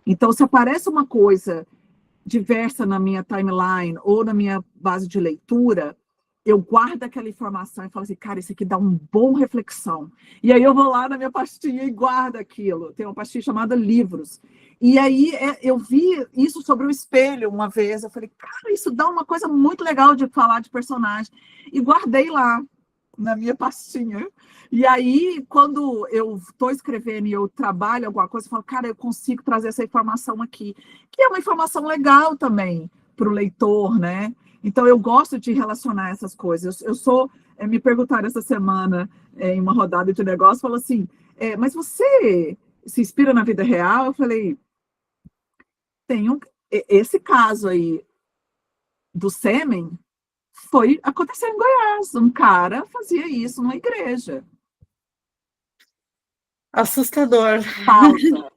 S3: Então, se aparece uma coisa diversa na minha timeline ou na minha base de leitura, eu guardo aquela informação e falo assim, cara, isso aqui dá uma boa reflexão. E aí eu vou lá na minha pastinha e guardo aquilo. Tem uma pastinha chamada livros. E aí eu vi isso sobre o espelho uma vez. Eu falei, cara, isso dá uma coisa muito legal de falar de personagem. E guardei lá na minha pastinha. E aí, quando eu estou escrevendo e eu trabalho alguma coisa, eu falo, cara, eu consigo trazer essa informação aqui. Que é uma informação legal também para o leitor, né? Então, eu gosto de relacionar essas coisas. Me perguntaram essa semana, em uma rodada de negócio, falou assim, mas você se inspira na vida real? Eu falei, esse caso aí do sêmen aconteceu em Goiás. Um cara fazia isso numa igreja.
S1: Assustador.
S3: Falsa.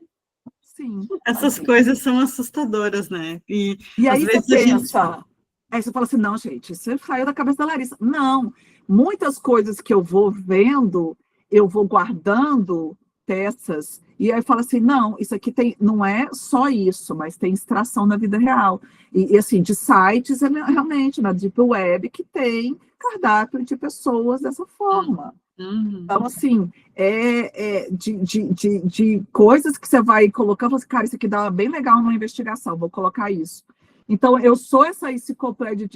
S3: Sim.
S1: Essas coisas são assustadoras, né? E
S3: aí
S1: às vezes
S3: você pensa... Aí você fala assim, não, gente, isso saiu da cabeça da Larissa. Não, muitas coisas que eu vou vendo, eu vou guardando peças, e aí fala assim, não, isso aqui não é só isso, mas tem extração da vida real. E assim, de sites, realmente, na Deep Web, que tem cardápio de pessoas dessa forma. Então, assim, de coisas que você vai colocando, assim, cara, isso aqui dá bem legal numa investigação, vou colocar isso. Então, eu sou essa enciclopédia,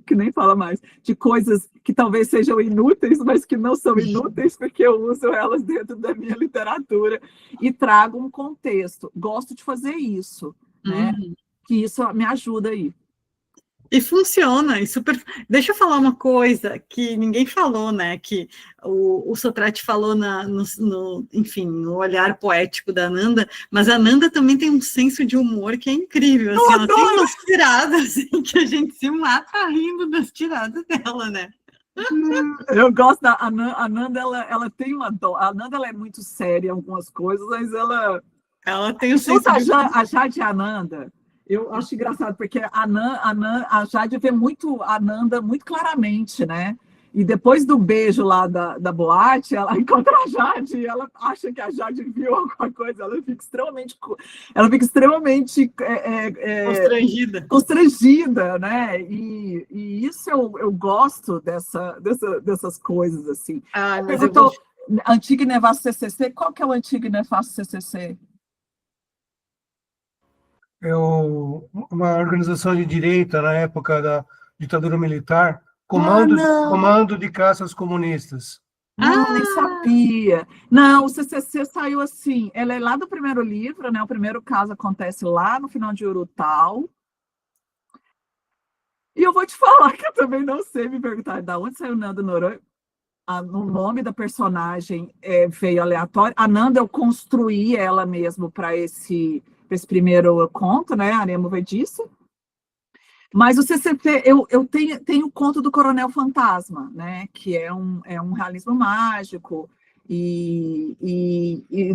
S3: que nem fala mais, de coisas que talvez sejam inúteis, mas que não são inúteis, porque eu uso elas dentro da minha literatura e trago um contexto. Gosto de fazer isso, né? Que isso me ajuda aí.
S1: E funciona, e super... Deixa eu falar uma coisa que ninguém falou, né? Que o Sotrate falou enfim, no olhar poético da Ananda, mas a Ananda também tem um senso de humor que é incrível. Assim, ela tem umas tiradas assim, que a gente se mata rindo das tiradas dela, né?
S3: Eu gosto da Ananda, ela tem uma dó. A Ananda ela é muito séria em algumas coisas, mas ela
S1: tem o senso
S3: de humor. A Jade e a Ananda. Eu acho engraçado, porque a Jade vê muito a Ananda muito claramente, né? E depois do beijo lá da boate, ela encontra a Jade e ela acha que a Jade viu alguma coisa, ela fica extremamente constrangida, né? E isso eu gosto dessas coisas, assim. Perguntou, Antigo e Nefasto CCC, qual que é o Antigo e Nefasto CCC?
S5: É uma organização de direita na época da ditadura militar, comando de caças comunistas.
S3: Nem sabia. Não, o CCC saiu assim, ela é lá do primeiro livro, né? O primeiro caso acontece lá no final de Urutau. E eu vou te falar que eu também não sei, me perguntar de onde saiu Nanda Noronha. O nome da personagem veio aleatório. A Nanda, eu construí ela mesmo para esse primeiro conto, né? Areia Movediça. Mas o CCP, eu tenho o conto do Coronel Fantasma, né? Que é um realismo mágico e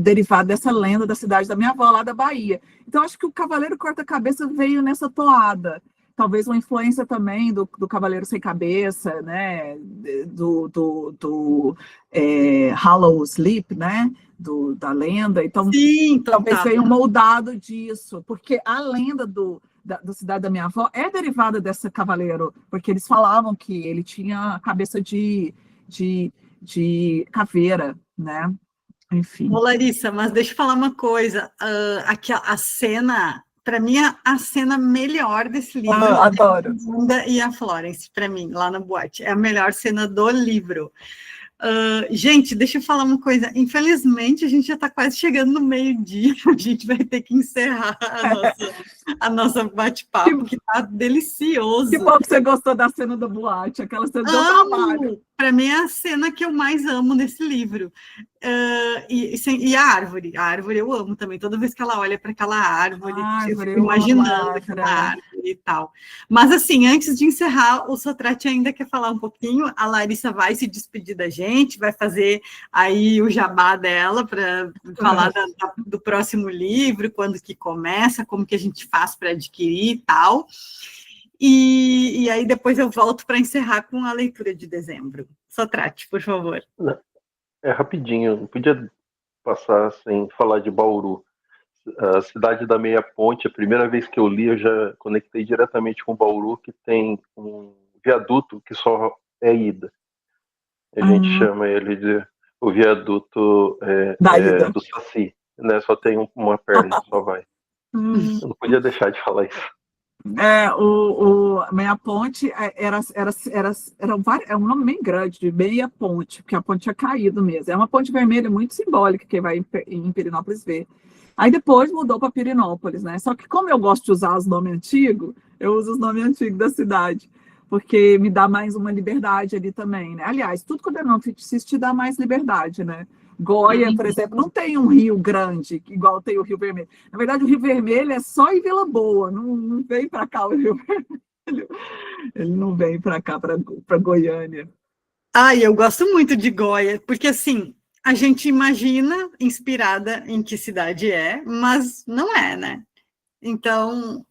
S3: derivado dessa lenda da cidade da minha avó, lá da Bahia. Então, acho que o Cavaleiro Corta-Cabeça veio nessa toada. Talvez uma influência também do Cavaleiro Sem Cabeça, né? Do Hollow Sleep, né? Da lenda. Então,
S1: sim,
S3: talvez veio moldado disso, porque a lenda da cidade da minha avó é derivada desse cavaleiro, porque eles falavam que ele tinha a cabeça de caveira, né? Enfim.
S1: Ô, Larissa, mas deixa eu falar uma coisa. Aqui, a cena, para mim, a cena melhor desse livro
S3: adoro.
S1: É a Wanda e a Florence, para mim, lá na boate. É a melhor cena do livro. Gente, deixa eu falar uma coisa. Infelizmente, a gente já está quase chegando no meio-dia. A gente vai ter que encerrar a nossa bate-papo, que está delicioso.
S3: Que bom que você gostou da cena da boate, aquela cena do trabalho.
S1: Para mim, é a cena que eu mais amo nesse livro. E a árvore eu amo também. Toda vez que ela olha para aquela árvore, eu fico imaginando aquela árvore e tal. Mas, assim, antes de encerrar, o Sotrate ainda quer falar um pouquinho. A Larissa vai se despedir da gente, vai fazer aí o jabá dela para falar do próximo livro, quando que começa, como que a gente faz para adquirir e tal. E aí depois eu volto para encerrar com a leitura de dezembro. Sotrate, por favor.
S9: É rapidinho, não podia passar sem falar de Bauru. A cidade da meia ponte, a primeira vez que eu li, eu já conectei diretamente com Bauru, que tem um viaduto que só é ida. A gente chama ele de o viaduto do Saci, né? Só tem uma perna, só vai. Eu não podia deixar de falar isso.
S3: O Meia Ponte era um nome bem grande, de Meia Ponte, porque a ponte tinha caído mesmo. É uma ponte vermelha muito simbólica, quem vai em Pirenópolis ver. Aí depois mudou para Pirenópolis, né? Só que como eu gosto de usar os nomes antigos, eu uso os nomes antigos da cidade, porque me dá mais uma liberdade ali também, né? Aliás, tudo que o nome fictício te dá mais liberdade, né? Goiás, por exemplo, não tem um rio grande, igual tem o Rio Vermelho. Na verdade, o Rio Vermelho é só em Vila Boa, não vem para cá o Rio Vermelho. Ele não vem para cá, para Goiânia.
S1: Eu gosto muito de Goiás, porque assim, a gente imagina inspirada em que cidade é, mas não é, né? Então...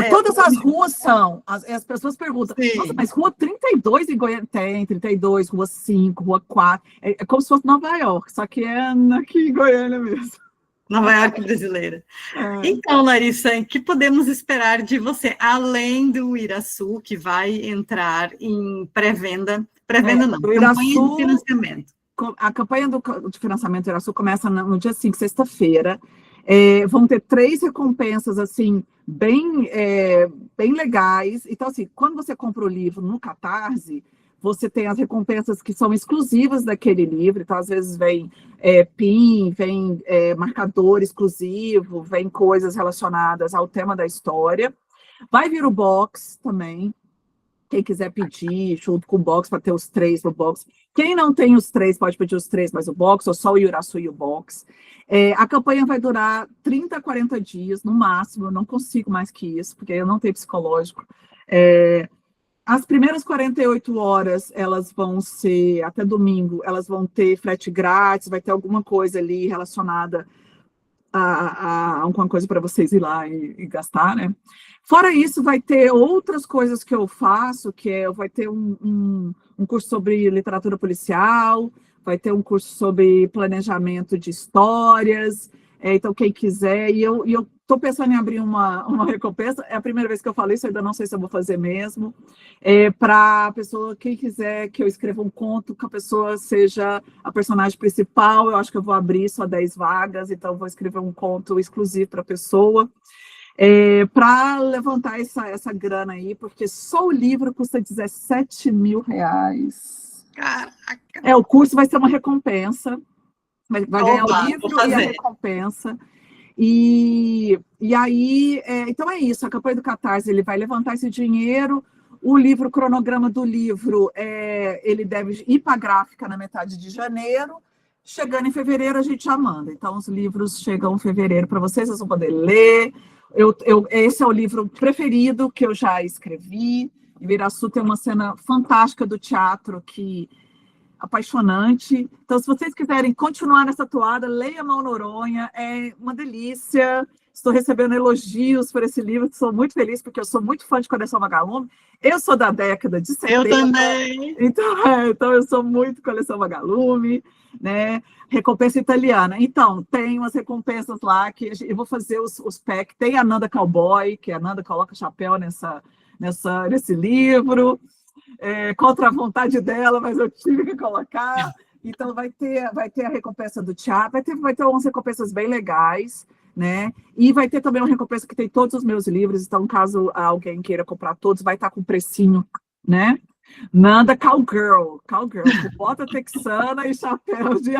S3: Todas as ruas são, as pessoas perguntam, nossa, mas rua 32 em Goiânia? Tem 32, rua 5, rua 4, é como se fosse Nova York, só que é aqui em Goiânia mesmo.
S1: Nova York brasileira. Então, Larissa, o que podemos esperar de você, além do Iraçu, que vai entrar em pré-venda, não, campanha de financiamento.
S3: A campanha de financiamento do Iraçu começa no dia 5, sexta-feira. Vão ter 3 recompensas, assim, bem legais. Então, assim, quando você compra o livro no Catarse, você tem as recompensas que são exclusivas daquele livro. Então, às vezes, vem PIN, vem marcador exclusivo, vem coisas relacionadas ao tema da história. Vai vir o box também. Quem quiser pedir, junto com o box, para ter os 3 no box. Quem não tem os 3, pode pedir os 3, mas o box, ou só o Iraçu e o box. A campanha vai durar 30 a 40 dias, no máximo. Eu não consigo mais que isso, porque eu não tenho psicológico. As primeiras 48 horas, elas vão ser, até domingo, elas vão ter frete grátis, vai ter alguma coisa ali relacionada a alguma coisa para vocês ir lá e gastar, né? Fora isso, vai ter outras coisas que eu faço, vai ter um curso sobre literatura policial, vai ter um curso sobre planejamento de histórias, então quem quiser, e eu estou pensando em abrir uma recompensa, é a primeira vez que eu falo isso, eu ainda não sei se eu vou fazer mesmo, para a pessoa, quem quiser que eu escreva um conto, que a pessoa seja a personagem principal, eu acho que eu vou abrir só 10 vagas, então eu vou escrever um conto exclusivo para a pessoa, para levantar essa grana aí, porque só o livro custa R$17 mil.
S1: Caraca!
S3: O curso vai ser uma recompensa, vai ganhar o livro e a recompensa. E aí, então é isso, a campanha do Catarse, ele vai levantar esse dinheiro, o livro, o cronograma do livro, ele deve ir para a gráfica na metade de janeiro, chegando em fevereiro a gente já manda, então os livros chegam em fevereiro para vocês vão poder ler, esse é o livro preferido que eu já escrevi, em Iraçu tem uma cena fantástica do teatro apaixonante. Então, se vocês quiserem continuar nessa toada, leia Mal Noronha, é uma delícia. Estou recebendo elogios por esse livro, estou muito feliz, porque eu sou muito fã de Coleção Vagalume. Eu sou da década de 70.
S1: Eu também.
S3: Então eu sou muito Coleção Vagalume, né? Recompensa italiana. Então, tem umas recompensas lá, que eu vou fazer os packs. Tem a Nanda Cowboy, que a Nanda coloca chapéu nesse livro. Contra a vontade dela, mas eu tive que colocar. Então, vai ter a recompensa do teatro, vai ter umas recompensas bem legais, né? E vai ter também uma recompensa que tem todos os meus livros, então, caso alguém queira comprar todos, vai estar com precinho, né? Nanda Cowgirl, com bota texana e chapéu de...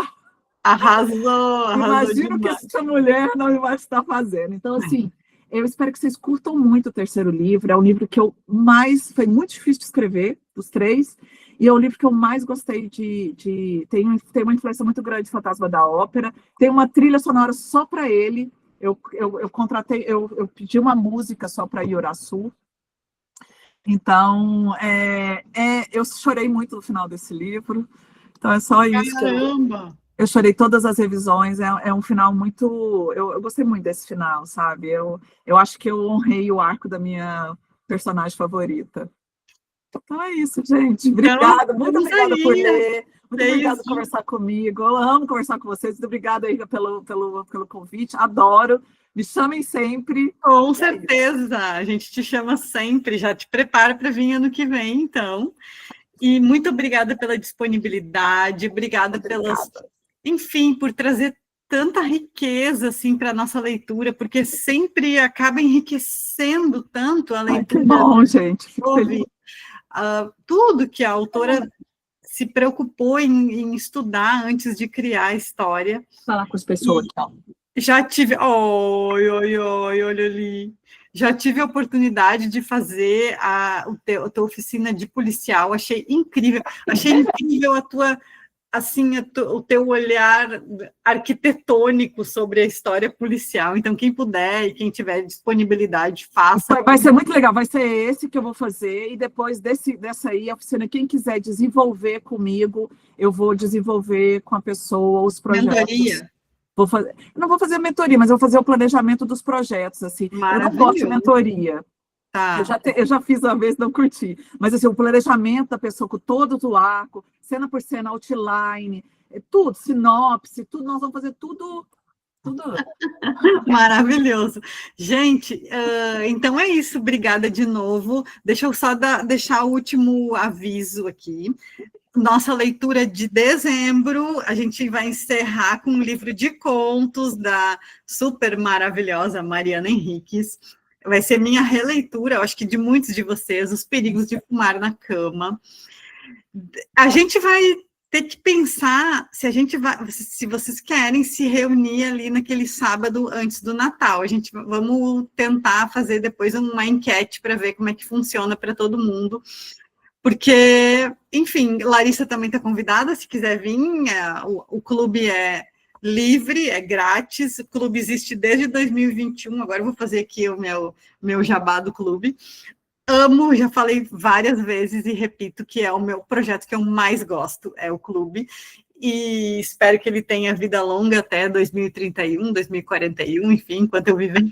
S1: Arrasou
S3: Imagino
S1: demais.
S3: que essa mulher não vai estar fazendo. Então, assim, eu espero que vocês curtam muito o terceiro livro. É um livro que foi muito difícil de escrever, dos 3, e é o livro que eu mais gostei tem uma influência muito grande de Fantasma da Ópera, tem uma trilha sonora só para ele, eu pedi uma música só para Iraçu, então, eu chorei muito no final desse livro, então é só isso.
S1: Caramba!
S3: Eu chorei todas as revisões, é um final muito... Eu gostei muito desse final, sabe? Eu acho que eu honrei o arco da minha personagem favorita. Então é isso, gente. Obrigada, muito
S1: vamos
S3: obrigada por
S1: aí,
S3: ler. Muito
S1: É
S3: obrigada
S1: isso.
S3: por conversar comigo. Eu amo conversar com vocês. Muito obrigada aí pelo convite. Adoro. Me chamem sempre.
S1: Com certeza, a gente te chama sempre, já te prepara para vir ano que vem, então. E muito obrigada pela disponibilidade, obrigada pelas, enfim, por trazer tanta riqueza assim para a nossa leitura, porque sempre acaba enriquecendo tanto a leitura.
S3: Que bom, gente. Fico feliz.
S1: Tudo que a autora se preocupou em estudar antes de criar a história.
S3: Falar com as pessoas, então.
S1: Já tive, olha ali. Já tive a oportunidade de fazer a tua oficina de policial, achei incrível a tua, assim, o teu olhar arquitetônico sobre a história policial. Então, quem puder e quem tiver disponibilidade, faça.
S3: Vai ser muito legal, vai ser esse que eu vou fazer, e depois dessa aí, a oficina, quem quiser desenvolver comigo, eu vou desenvolver com a pessoa os projetos.
S1: Mentoria.
S3: Eu não vou fazer mentoria, mas eu vou fazer o planejamento dos projetos, assim. Eu não gosto de mentoria.
S1: Tá.
S3: Eu já fiz uma vez, não curti. Mas assim, o planejamento da pessoa com todo o arco, cena por cena, outline, tudo, sinopse, tudo, nós vamos fazer tudo.
S1: Maravilhoso. Gente, então é isso. Obrigada de novo. Deixa eu só deixar o último aviso aqui. Nossa leitura de dezembro, a gente vai encerrar com um livro de contos da super maravilhosa Mariana Henriques. Vai ser minha releitura, eu acho que de muitos de vocês, Os Perigos de Fumar na Cama. A gente vai ter que pensar se vocês querem se reunir ali naquele sábado antes do Natal. Vamos tentar fazer depois uma enquete para ver como é que funciona para todo mundo. Porque, enfim, Larissa também está convidada, se quiser vir, o clube é livre, é grátis, o clube existe desde 2021, agora eu vou fazer aqui o meu jabá do clube. Amo, já falei várias vezes e repito que é o meu projeto que eu mais gosto, é o clube, e espero que ele tenha vida longa até 2031, 2041, enfim, enquanto eu viver.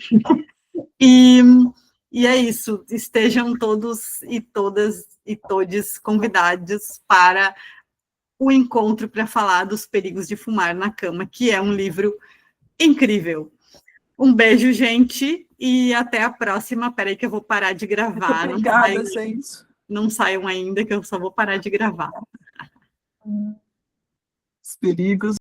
S1: E é isso, estejam todos e todas e todes convidados para o encontro para falar dos perigos de fumar na cama, que é um livro incrível. Um beijo, gente, e até a próxima. Peraí que eu vou parar de gravar.
S3: Muito obrigada, gente.
S1: Não saiam ainda, que eu só vou parar de gravar.
S3: Os perigos